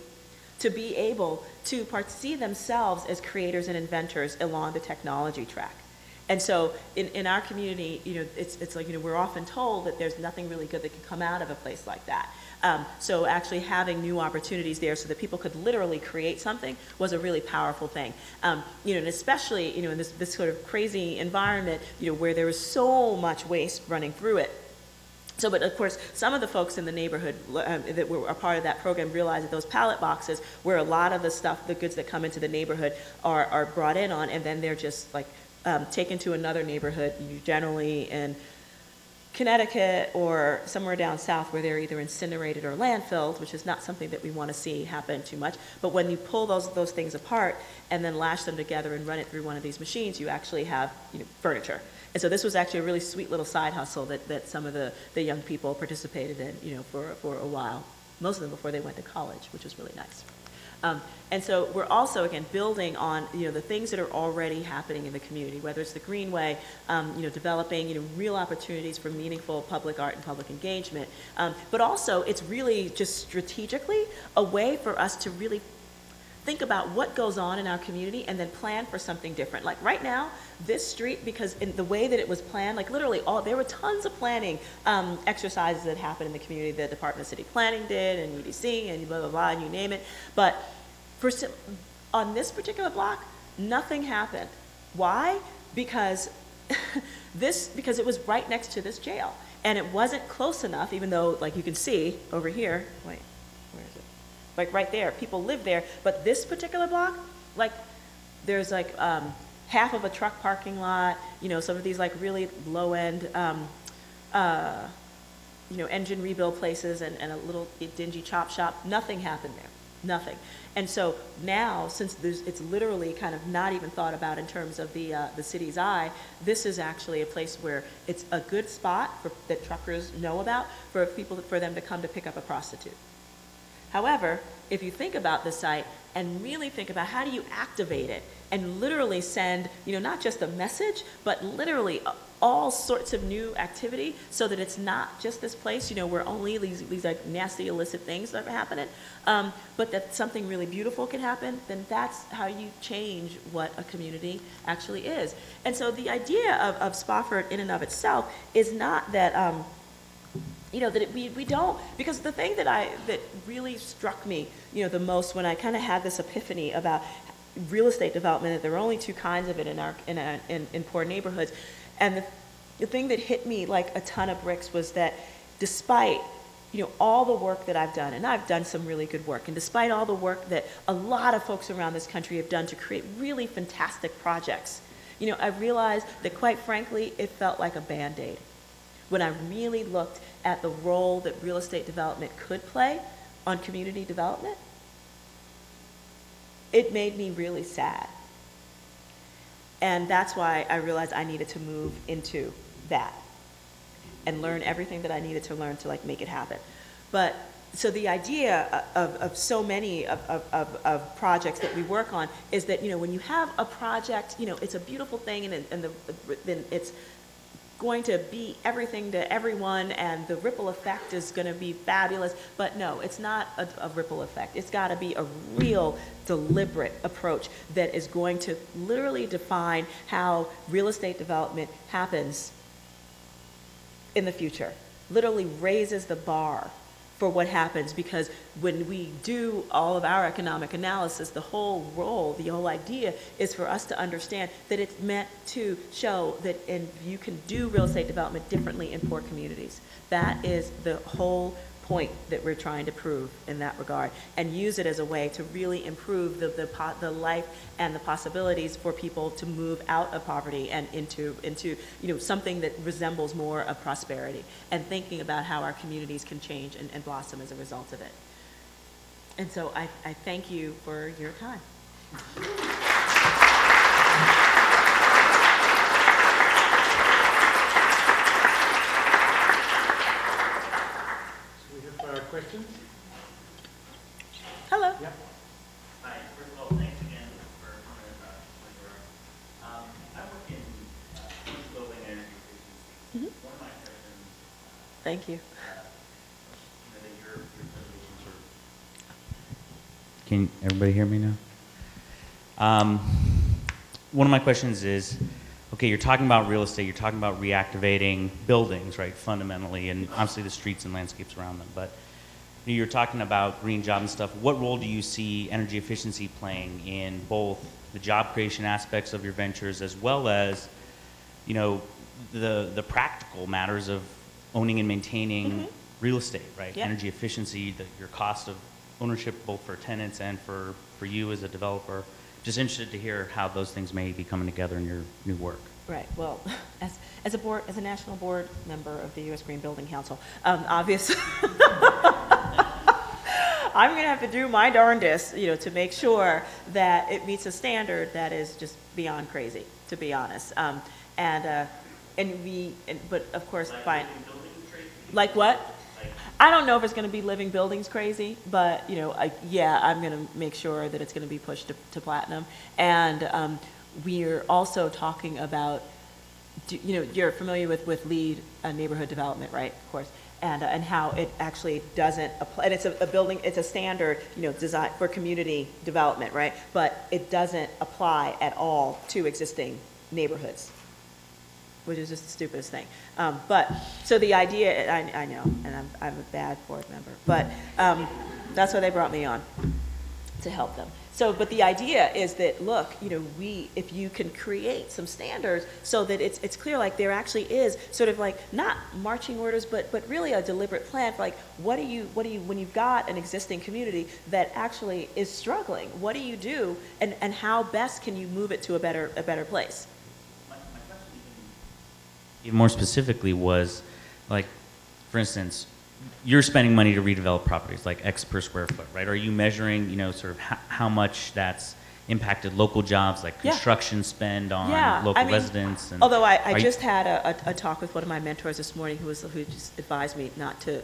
to be able to see themselves as creators and inventors along the technology track. And so in our community, it's like, we're often told that there's nothing really good that can come out of a place like that. So actually having new opportunities there so that people could literally create something was a really powerful thing. And especially, in this sort of crazy environment, where there was so much waste running through it. So, but of course, some of the folks in the neighborhood that were a part of that program realized that those pallet boxes, where a lot of the goods that come into the neighborhood are brought in on, and then they're just like taken to another neighborhood, generally in Connecticut or somewhere down south, where they're either incinerated or landfilled, which is not something that we want to see happen too much. But when you pull those things apart and then lash them together and run it through one of these machines, you actually have furniture. And so this was actually a really sweet little side hustle that some of the young people participated in, for a while, most of them before they went to college, which was really nice. And so we're also, again, building on, the things that are already happening in the community, whether it's the Greenway, developing, real opportunities for meaningful public art and public engagement. But also, it's really just strategically a way for us to really think about what goes on in our community and then plan for something different. Like right now, this street, because in the way that it was planned, like literally there were tons of planning exercises that happened in the community. The Department of City Planning did, and UDC, and blah, blah, blah, and you name it. But on this particular block, nothing happened. Why? Because because it was right next to this jail. And it wasn't close enough, even though, like you can see over here, wait, where is it? Like right there, people live there, but this particular block, like there's like half of a truck parking lot, some of these like really low end, engine rebuild places and a little dingy chop shop. Nothing happened there, nothing. And so now, since it's literally kind of not even thought about in terms of the city's eye, this is actually a place where it's a good spot that truckers know about for them to come to pick up a prostitute. However, if you think about the site and really think about how do you activate it and literally send, not just a message, but literally all sorts of new activity so that it's not just this place, where only these like nasty illicit things are happening, but that something really beautiful can happen, then that's how you change what a community actually is. And so the idea of Spofford in and of itself is not that, that we don't, because the thing that really struck me, the most when I kind of had this epiphany about real estate development, that there are only two kinds of it in poor neighborhoods, and the thing that hit me like a ton of bricks was that despite all the work that I've done, and I've done some really good work, and despite all the work that a lot of folks around this country have done to create really fantastic projects, I realized that quite frankly, it felt like a Band-Aid. When I really looked at the role that real estate development could play on community development, it made me really sad. And that's why I realized I needed to move into that and learn everything that I needed to learn to like make it happen. But so the idea of so many of projects that we work on is that, when you have a project, it's a beautiful thing, and then it's going to be everything to everyone, and the ripple effect is going to be fabulous. But no, it's not a ripple effect. It's got to be a real deliberate approach that is going to literally define how real estate development happens in the future. Literally raises the bar for what happens, because when we do all of our economic analysis, the whole idea is for us to understand that it's meant to show that you can do real estate development differently in poor communities. That is the whole point that we're trying to prove in that regard, and use it as a way to really improve the life and the possibilities for people to move out of poverty and into something that resembles more of prosperity, and thinking about how our communities can change and blossom as a result of it. And so I thank you for your time. Questions? Hello. Yeah. Hi. First of all, thanks again for coming, Majora. I work in building energy efficiency. One of my questions. Thank you. That your Can everybody hear me now? One of my questions is, okay, you're talking about real estate, you're talking about reactivating buildings, right, fundamentally, and obviously the streets and landscapes around them, but you're talking about green jobs and stuff. What role do you see energy efficiency playing in both the job creation aspects of your ventures, as well as, the practical matters of owning and maintaining real estate, right? Yep. Energy efficiency, your cost of ownership, both for tenants and for you as a developer. Just interested to hear how those things may be coming together in your new work. Right. Well, as a national board member of the U.S. Green Building Council, obviously, I'm going to have to do my darndest, to make sure that it meets a standard that is just beyond crazy, to be honest. But of course, fine. Like what? I don't know if it's going to be living buildings crazy, but I'm going to make sure that it's going to be pushed to platinum. And we're also talking about, you're familiar with LEED neighborhood development, right? Of course. And how it actually doesn't apply. And it's a building, it's a standard, design for community development, right? But it doesn't apply at all to existing neighborhoods, which is just the stupidest thing. So the idea, I know, and I'm a bad board member, but that's why they brought me on, to help them. So, but the idea is that, look, if you can create some standards so that it's clear, like there actually is sort of like not marching orders, but really a deliberate plan for like, what do you, when you've got an existing community that actually is struggling, what do you do, and how best can you move it to a better place? My question even more specifically was, like, for instance, you're spending money to redevelop properties, like X per square foot, right? Are you measuring, sort of how much that's impacted local jobs, like construction spend on local residents? And although I just had a talk with one of my mentors this morning who just advised me not to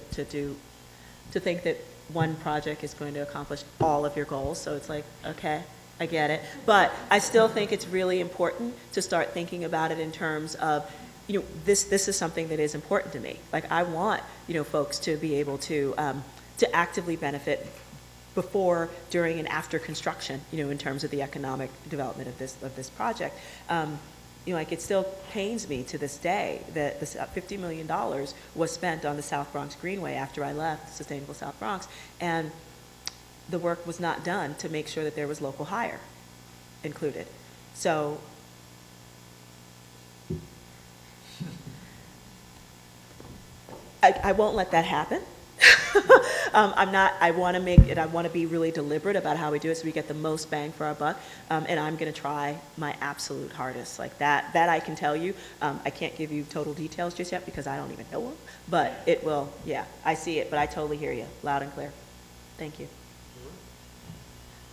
think that one project is going to accomplish all of your goals. So it's like, okay, I get it. But I still think it's really important to start thinking about it in terms of, this is something that is important to me. Like I want, folks to be able to actively benefit before, during, and after construction, in terms of the economic development of this project. Like it still pains me to this day that this $50 million was spent on the South Bronx Greenway after I left Sustainable South Bronx, and the work was not done to make sure that there was local hire included. So I won't let that happen. I want to make it, I want to be really deliberate about how we do it so we get the most bang for our buck. And I'm going to try my absolute hardest. Like that I can tell you. I can't give you total details just yet because I don't even know them. But it will, I see it, but I totally hear you loud and clear. Thank you.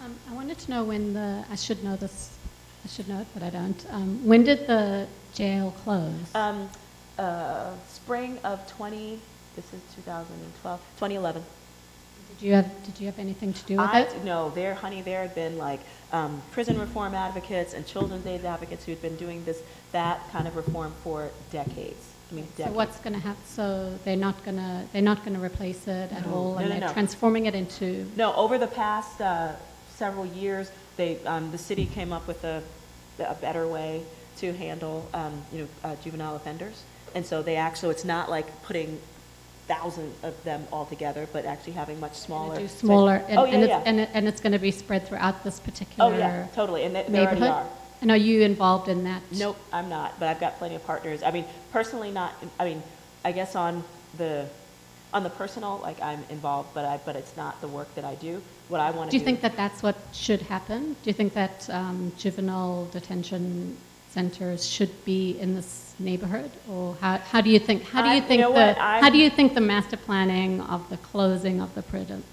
I wanted to know when I should know this, I should know it, but I don't. When did the jail close? Spring of 2011. Did you have anything to do with it? No, there had been like prison reform advocates and children's aid advocates who'd been doing that kind of reform for decades. Decades. So what's going to happen? So they're not going to replace it at all, and they're transforming it into. No, over the past several years, the city came up with a better way to handle juvenile offenders. And so it's not like putting 1,000 of them all together, but actually having much smaller. Do smaller, Oh, yeah, and it's going to be spread throughout this particular Oh, yeah, totally, and they already neighborhood? are. And are you involved in that? Nope, I'm not, but I've got plenty of partners. I mean, personally not, I mean, I guess on the personal, like I'm involved, but it's not the work that I do. What I want to do. Do you think that that's what should happen? Do you think that juvenile detention centers should be in this neighborhood, or how do you think the master planning of the closing of the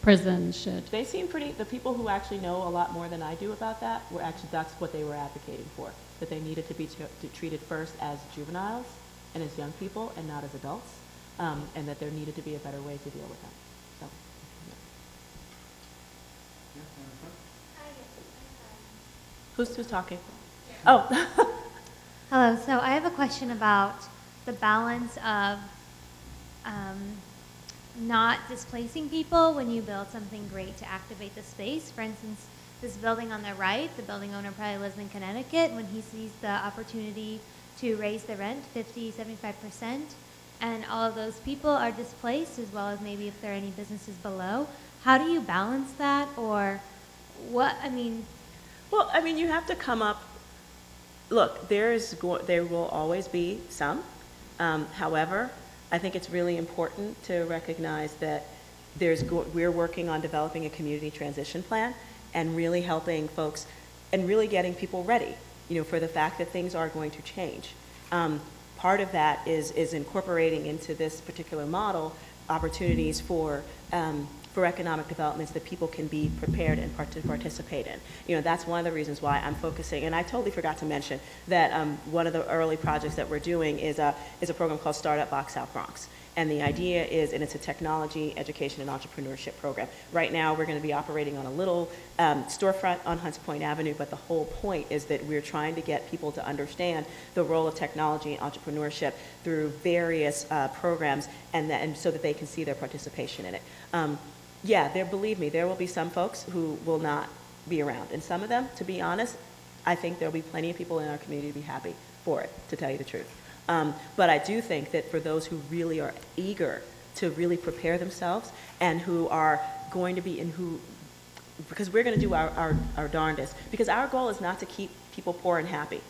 prison should? They seem pretty. The people who actually know a lot more than I do about that were actually that's what they were advocating for. That they needed to be treated first as juveniles and as young people and not as adults, and that there needed to be a better way to deal with them. So. Who's talking? Oh. Hello. So I have a question about the balance of not displacing people when you build something great to activate the space. For instance, this building on the right, the building owner probably lives in Connecticut. When he sees the opportunity to raise the rent 50, 75%, and all of those people are displaced, as well as maybe if there are any businesses below, how do you balance that, or what? I mean. Well, I mean, you have to come up. Look, there will always be some. However, I think it's really important to recognize that we're working on developing a community transition plan and really helping folks and really getting people ready, for the fact that things are going to change. Part of that is incorporating into this particular model opportunities for economic developments that people can be prepared and participate in. That's one of the reasons why I'm focusing, and I totally forgot to mention that one of the early projects that we're doing is a program called Startup Box South Bronx. And the idea is, and it's a technology, education, and entrepreneurship program. Right now, we're going to be operating on a little storefront on Hunts Point Avenue, but the whole point is that we're trying to get people to understand the role of technology and entrepreneurship through various programs, and so that they can see their participation in it. Believe me, there will be some folks who will not be around. And some of them, to be honest, I think there'll be plenty of people in our community to be happy for it, to tell you the truth. But I do think that for those who really are eager to really prepare themselves and who are going to be because we're going to do our darndest, because our goal is not to keep people poor and happy.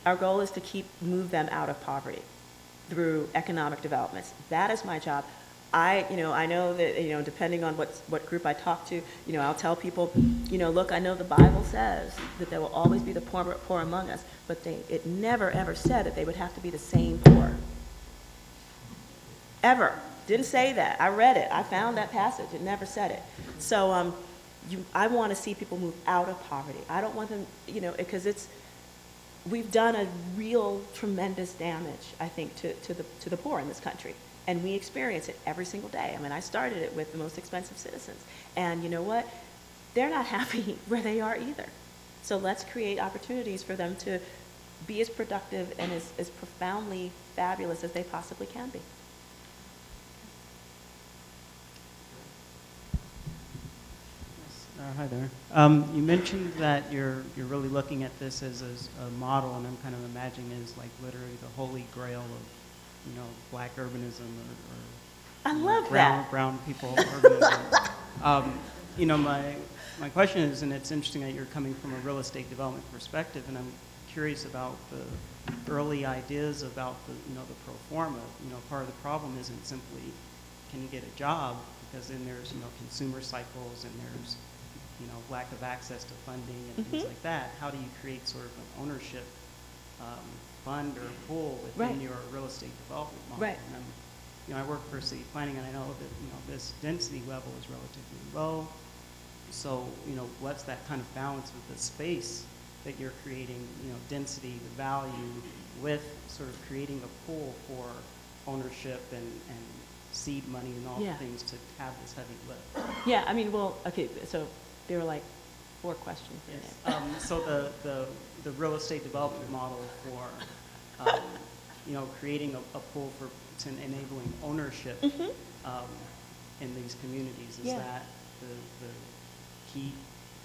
Our goal is to move them out of poverty through economic developments. That is my job. I know that, depending on what group I talk to, I'll tell people, look, I know the Bible says that there will always be the poor among us, but it never, ever said that they would have to be the same poor. Ever. Didn't say that. I read it. I found that passage. It never said it. So I want to see people move out of poverty. I don't want them, because we've done a real tremendous damage, I think, to the poor in this country. And we experience it every single day. I mean, I started it with the most expensive citizens. And you know what? They're not happy where they are either. So let's create opportunities for them to be as productive and as profoundly fabulous as they possibly can be. Hi there. You mentioned that you're really looking at this as a model, and I'm kind of imagining it as like literally the holy grail of black urbanism or I love brown people urbanism. My question is, and it's interesting that you're coming from a real estate development perspective, and I'm curious about the early ideas about the pro forma. Part of the problem isn't simply can you get a job, because then there's consumer cycles and there's lack of access to funding and things like that. How do you create sort of an ownership fund or pool within your real estate development model? Right. And I work for city planning, and I know that this density level is relatively low. So what's that kind of balance with the space that you're creating? Density, the value, with sort of creating a pool for ownership and seed money and all the things to have this heavy lift. Yeah, I mean, well, okay, so there were like 4 questions in there. So the real estate development model for creating a pool for enabling ownership in these communities, is that the key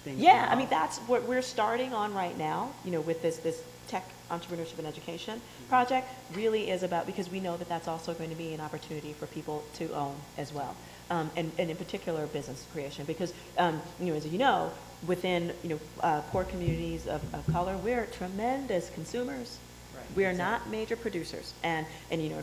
things? Yeah, I mean, that's what we're starting on right now, with this tech entrepreneurship and education project really is about, because we know that that's also going to be an opportunity for people to own as well. And in particular, business creation, because, as you know, within, poor communities of color, we're tremendous consumers. Right. We are not major producers, and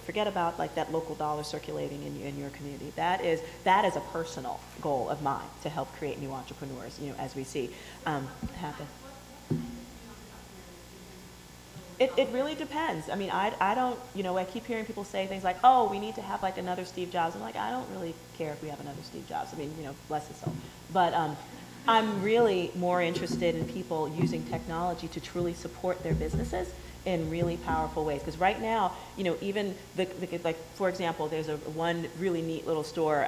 forget about like that local dollar circulating in your community. That is a personal goal of mine, to help create new entrepreneurs. As we see happen. It really depends. I mean, I don't. I keep hearing people say things like, "Oh, we need to have like another Steve Jobs." I'm like, I don't really care if we have another Steve Jobs. I mean, bless his soul. But I'm really more interested in people using technology to truly support their businesses in really powerful ways. Because right now, even like, for example, there's one really neat little store.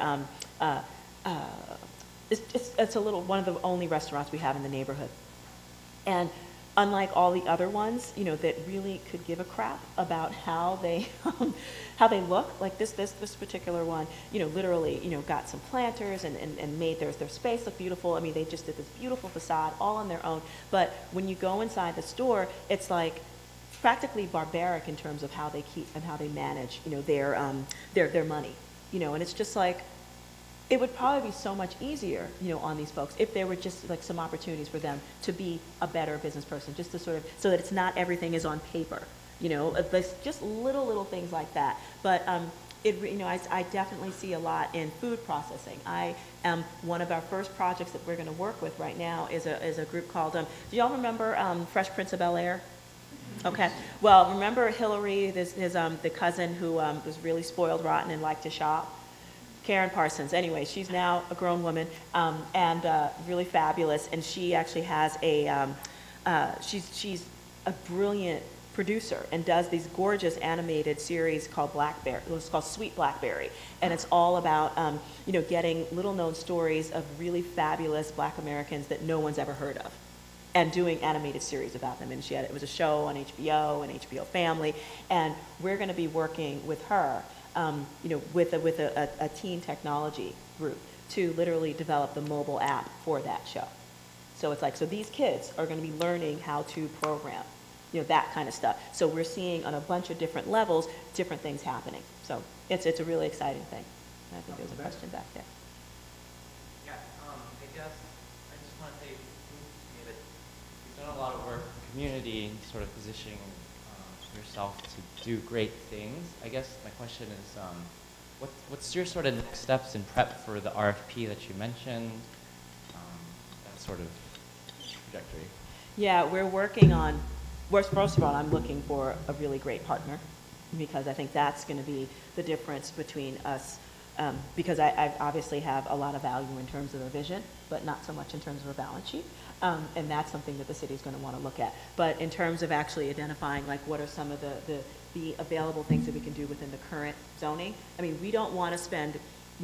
It's a little, one of the only restaurants we have in the neighborhood, and unlike all the other ones, that really could give a crap about how they look, like this particular one, literally, got some planters and made their space look beautiful. I mean, they just did this beautiful facade all on their own. But when you go inside the store, it's like practically barbaric in terms of how they keep and how they manage, their money, and it's just like, it would probably be so much easier, on these folks if there were just like some opportunities for them to be a better business person, just to sort of, so that it's not everything is on paper, just little things like that. But I definitely see a lot in food processing. One of our first projects that we're going to work with right now is a group called, do y'all remember Fresh Prince of Bel-Air? Okay. Well, remember Hillary, the cousin who was really spoiled rotten and liked to shop? Karen Parsons. Anyway, she's now a grown woman and really fabulous. And she actually has she's a brilliant producer and does these gorgeous animated series called Blackberry. It's called Sweet Blackberry, and it's all about getting little known stories of really fabulous Black Americans that no one's ever heard of, and doing animated series about them. And it was a show on HBO and HBO Family, and we're going to be working with her. With a teen technology group to literally develop the mobile app for that show. So it's like, so these kids are going to be learning how to program, that kind of stuff. So we're seeing on a bunch of different levels, different things happening. So it's a really exciting thing. And I think there's a question back there. Yeah, I guess I just want to say that you've done a lot of work in the community, sort of positioning yourself to do great things. I guess my question is, what's your sort of next steps in prep for the RFP that you mentioned, that sort of trajectory? Yeah, we're working on, first of all, I'm looking for a really great partner, because I think that's going to be the difference between us, because I obviously have a lot of value in terms of a vision, but not so much in terms of a balance sheet. And that's something that the city is going to want to look at. But in terms of actually identifying, like, what are some of the available things that we can do within the current zoning, I mean, we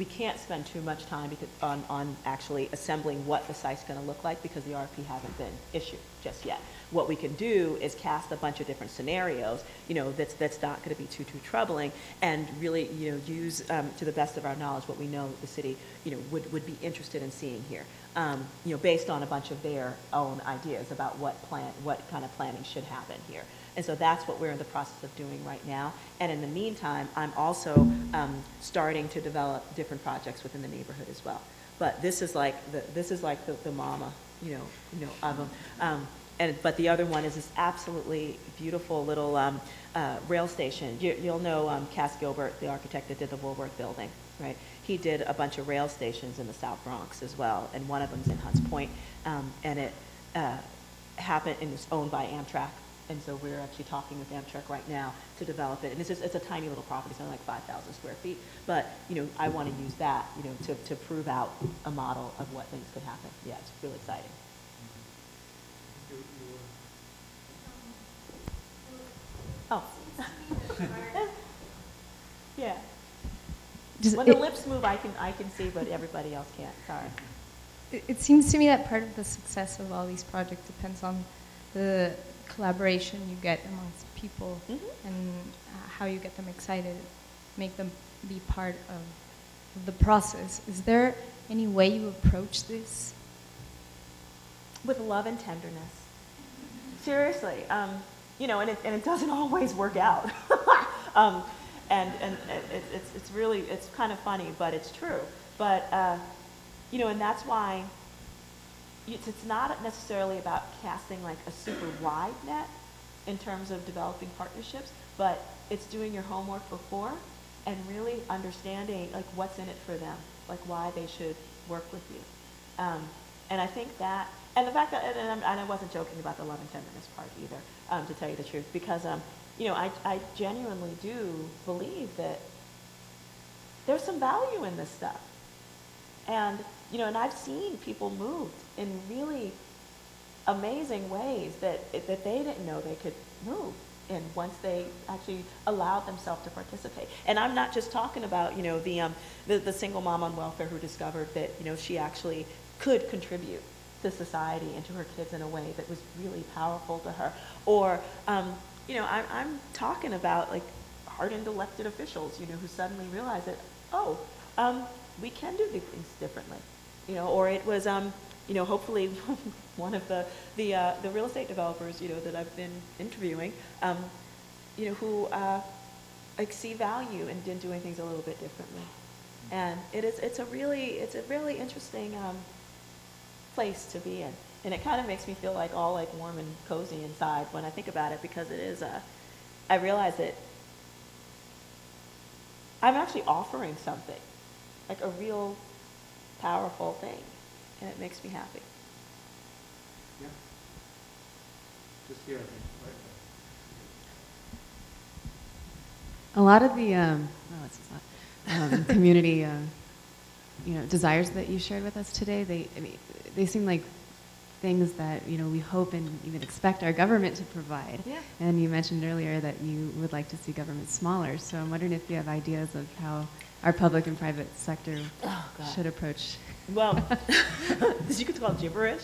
can't spend too much time on actually assembling what the site's going to look like, because the RFP hasn't been issued just yet. What we can do is cast a bunch of different scenarios, that's not going to be too troubling, and really, use to the best of our knowledge what we know the city, would be interested in seeing here. Based on a bunch of their own ideas about what kind of planning should happen here. And so that's what we're in the process of doing right now. And in the meantime, I'm also starting to develop different projects within the neighborhood as well. But this is like the mama, of them. But the other one is this absolutely beautiful little rail station. You'll know Cass Gilbert, the architect that did the Woolworth building, right? He did a bunch of rail stations in the South Bronx as well, and one of them's in Hunts Point, and it happened and was owned by Amtrak. And so we're actually talking with Amtrak right now to develop it. And it's a tiny little property, it's only like 5,000 square feet. But, I want to use that, to prove out a model of what things could happen. Yeah, it's really exciting. Oh. Yeah. When the lips move, I can see, but everybody else can't. Sorry. It seems to me that part of the success of all these projects depends on the collaboration you get amongst people, and how you get them excited, make them be part of the process. Is there any way you approach this? with love and tenderness. Seriously, you know, and it doesn't always work out. And it's really, it's kind of funny, but it's true. But, you know, and that's why it's not necessarily about casting like a super wide net in terms of developing partnerships, but it's doing your homework before and really understanding like what's in it for them, like why they should work with you. And I think that, and the fact that, and I wasn't joking about the love and tenderness part either, to tell you the truth, because, you know, I genuinely do believe that there's some value in this stuff. And, you know, and I've seen people moved in really amazing ways that they didn't know they could move in once they actually allowed themselves to participate. And I'm not just talking about, you know, the single mom on welfare who discovered that, you know, she actually could contribute to society and to her kids in a way that was really powerful to her. Or, you know, I'm talking about like hardened elected officials, you know, who suddenly realized that, oh, we can do these things differently, you know. Or it was, you know, hopefully one of the real estate developers, you know, that I've been interviewing, you know, who like see value in doing things a little bit differently. And it's a really interesting place to be in. And it kind of makes me feel like all like warm and cozy inside when I think about it, because it is, I realize that I'm actually offering something, like a real powerful thing, and it makes me happy. Yeah. Just here, I think. Right. A lot of the community, you know, desires that you shared with us today, they seem like things that, you know, we hope and even expect our government to provide. Yeah. And you mentioned earlier that you would like to see government smaller. So I'm wondering if you have ideas of how our public and private sector should approach. Well, you could call it gibberish.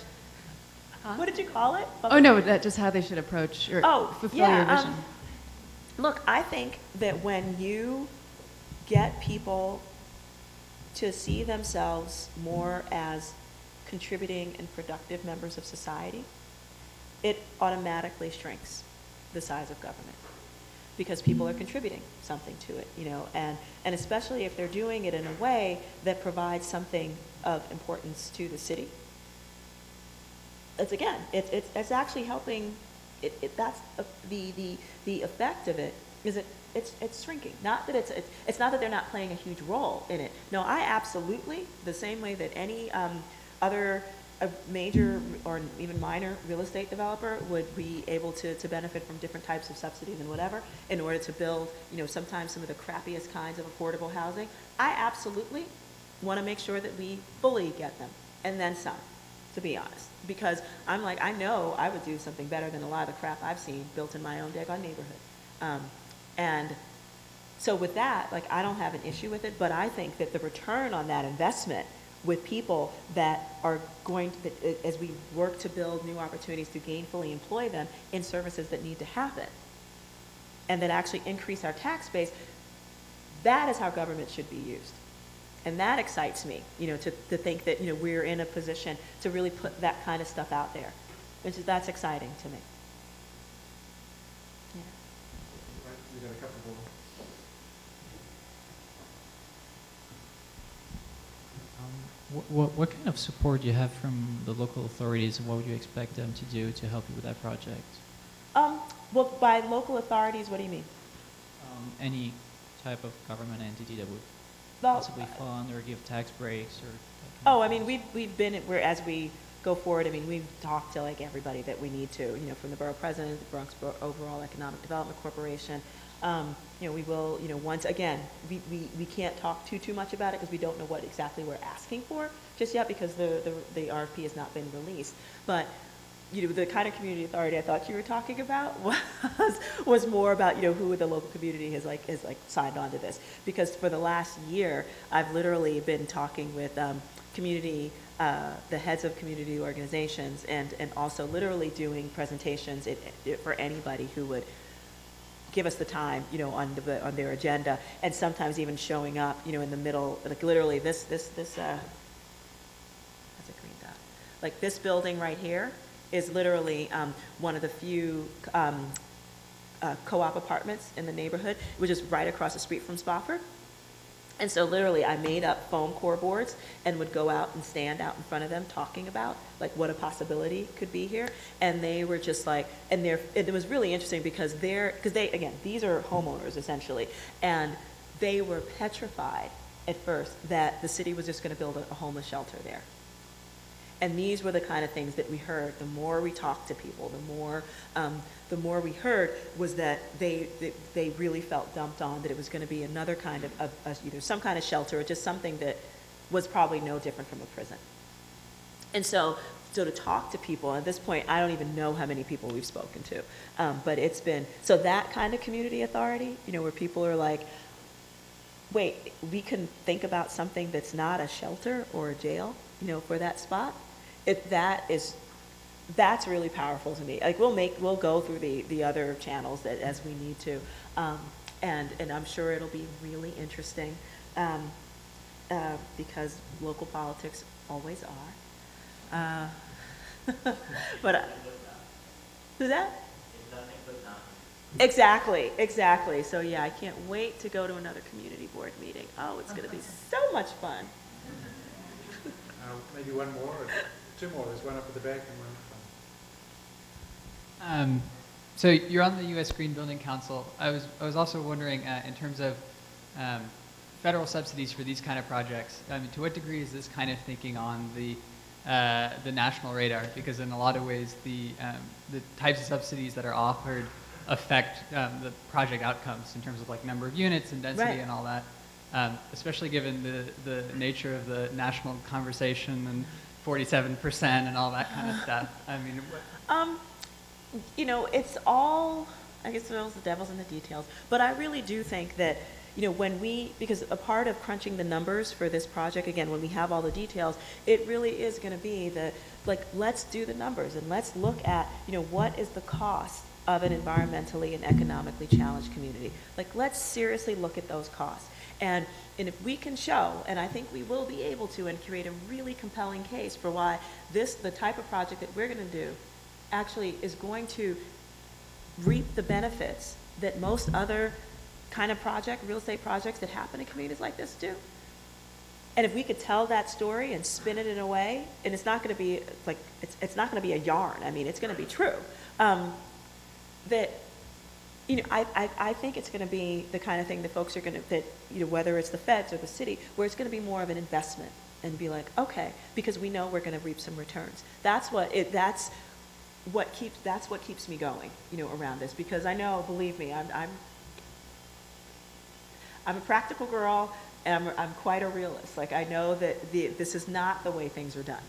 What did you call it? Oh no, just how they should approach or fulfill your vision. Look, I think that when you get people to see themselves more as contributing and productive members of society, it automatically shrinks the size of government, because people are contributing something to it, you know, and especially if they're doing it in a way that provides something of importance to the city. It's actually helping. That's the effect of it is it's shrinking. Not that it's not that they're not playing a huge role in it. No, I absolutely, the same way that any other major or even minor real estate developer would be able to benefit from different types of subsidies and whatever in order to build, you know, sometimes some of the crappiest kinds of affordable housing. I absolutely want to make sure that we fully get them, and then some, to be honest. Because I'm like, I know I would do something better than a lot of the crap I've seen built in my own daggone neighborhood. And so with that, like, I don't have an issue with it, but I think that the return on that investment with people that are going to, as we work to build new opportunities to gainfully employ them in services that need to happen, and that actually increase our tax base, that is how government should be used. And that excites me, you know, to think that, you know, we're in a position to really put that kind of stuff out there. That's exciting to me. Yeah. Right, we got a couple more. What kind of support do you have from the local authorities, and what would you expect them to do to help you with that project? Well, by local authorities, what do you mean? Any type of government entity that would possibly fund or give tax breaks or... Oh, I mean, we've been, as we go forward, I mean, we've talked to like everybody that we need to, you know, from the borough president, the Bronx Overall Economic Development Corporation. You know, we will, you know, once again, we can't talk too much about it because we don't know what exactly we're asking for just yet, because the RFP has not been released. But, you know, the kind of community authority I thought you were talking about was more about, you know, who the local community has signed on to this. Because for the last year, I've literally been talking with community, the heads of community organizations, and also literally doing presentations for anybody who would give us the time, you know, on their agenda, and sometimes even showing up, you know, in the middle, like literally this that's a green dot, Like this building right here is literally one of the few co-op apartments in the neighborhood, which is right across the street from Spofford. And so literally I made up foam core boards and would go out and stand out in front of them talking about like what a possibility could be here. And they were just like, and it was really interesting because again, these are homeowners essentially, and they were petrified at first that the city was just going to build a homeless shelter there. And these were the kind of things that we heard. The more we talked to people, the more we heard was that they really felt dumped on, that it was going to be another kind of either some kind of shelter or just something that was probably no different from a prison. And so to talk to people, at this point, I don't even know how many people we've spoken to, but it's been, so that kind of community authority, where people are like, wait, we can think about something that's not a shelter or a jail, for that spot. That's really powerful to me. Like we'll go through the other channels as we need to, and I'm sure it'll be really interesting, because local politics always are. But who's that? Exactly. So yeah, I can't wait to go to another community board meeting. Oh, it's going to be so much fun. Maybe one more, or two more. There's one up at the back and one up front. So you're on the U.S. Green Building Council. I was also wondering, in terms of federal subsidies for these kind of projects, to what degree is this kind of thinking on the national radar? Because in a lot of ways, the types of subsidies that are offered affect the project outcomes in terms of like number of units and density and all that. Especially given the nature of the national conversation and 47% and all that kind of stuff. I mean, it's all, I guess the devil's in the details, but I really do think that, because a part of crunching the numbers for this project, again, when we have all the details, it really is going to be let's do the numbers and let's look at, what is the cost of an environmentally and economically challenged community. Like, let's seriously look at those costs. And if we can show, and I think we will be able to, and create a really compelling case for why the type of project that we're going to do actually is going to reap the benefits that most other kind of real estate projects that happen in communities like this do. And if we could tell that story and spin it in a way, and it's not going to be like, it's not going to be a yarn. I mean, it's going to be true. That I think it's going to be the kind of thing that folks are going to, whether it's the feds or the city, where it's going to be more of an investment and be like, okay, because we know we're going to reap some returns. That's what keeps me going, around this, because I know, believe me, I'm a practical girl, and I'm quite a realist. Like, I know that this is not the way things are done,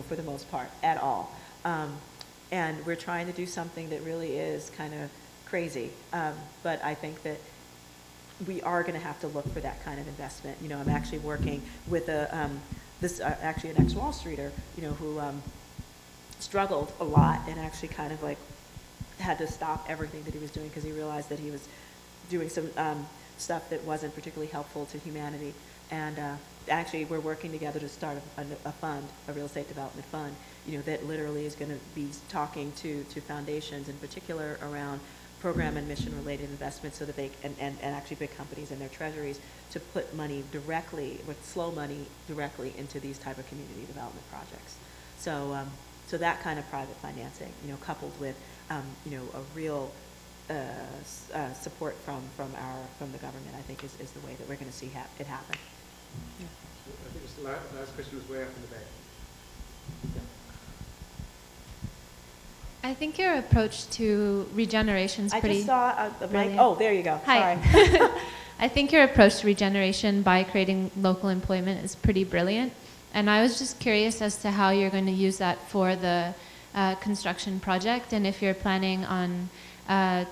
for the most part, at all. And we're trying to do something that really is kind of crazy, but I think that we are going to have to look for that kind of investment. I'm actually working with actually an ex-Wall Streeter, who struggled a lot and actually kind of like had to stop everything that he was doing because he realized that he was doing some stuff that wasn't particularly helpful to humanity. And actually, we're working together to start a fund, a real estate development fund, that literally is going to be talking to foundations in particular around program and mission related investments, so that they and actually big companies and their treasuries to put money directly, with slow money directly into these type of community development projects. So so that kind of private financing, coupled with a real support from the government, I think is the way that we're going to see it happen. Yeah. I think the last question was way up in the back. Yeah. I think your approach to regeneration is pretty. I just saw the mic. Oh, there you go. Hi. Sorry. I think your approach to regeneration by creating local employment is pretty brilliant. And I was just curious as to how you're going to use that for the construction project, and if you're planning on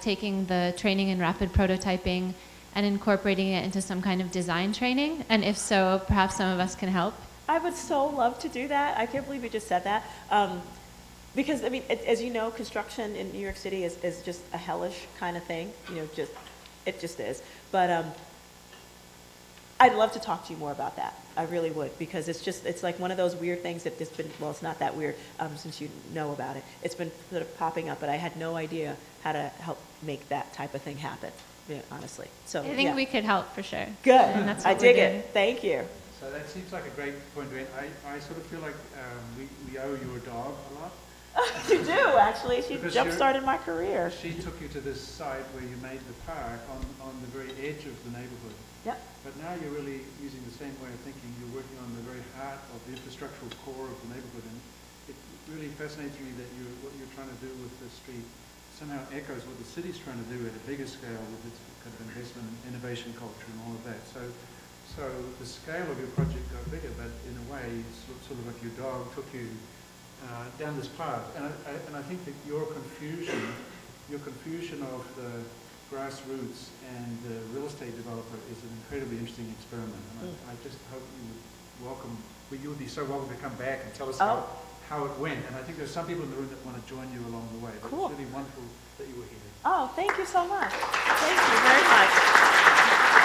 taking the training in rapid prototyping and incorporating it into some kind of design training. And if so, perhaps some of us can help. I would so love to do that. I can't believe you just said that. Because, I mean, as you know, construction in New York City is just a hellish kind of thing. It just is. But I'd love to talk to you more about that. I really would, because it's like one of those weird things that has been, well, it's not that weird since you know about it. It's been sort of popping up, but I had no idea how to help make that type of thing happen, honestly. So I think we could help for sure. Good. And that's what I dig it. Thank you. So that seems like a great point to end. I sort of feel like we owe you a dog a lot. You do, actually. She jump-started my career. She took you to this site where you made the park on the very edge of the neighborhood. Yep. But now you're really using the same way of thinking. You're working on the very heart of the infrastructural core of the neighborhood. And it really fascinates me that what you're trying to do with the street somehow echoes what the city's trying to do at a bigger scale with its kind of investment and innovation culture and all of that. So the scale of your project got bigger, but in a way, sort of like your dog took you down this path. And I think that your confusion of the grassroots and the real estate developer is an incredibly interesting experiment. And I just hope you would be so welcome to come back and tell us how it went. And I think there's some people in the room that want to join you along the way. But cool. It's really wonderful that you were here. Oh, thank you so much. Thank you very much.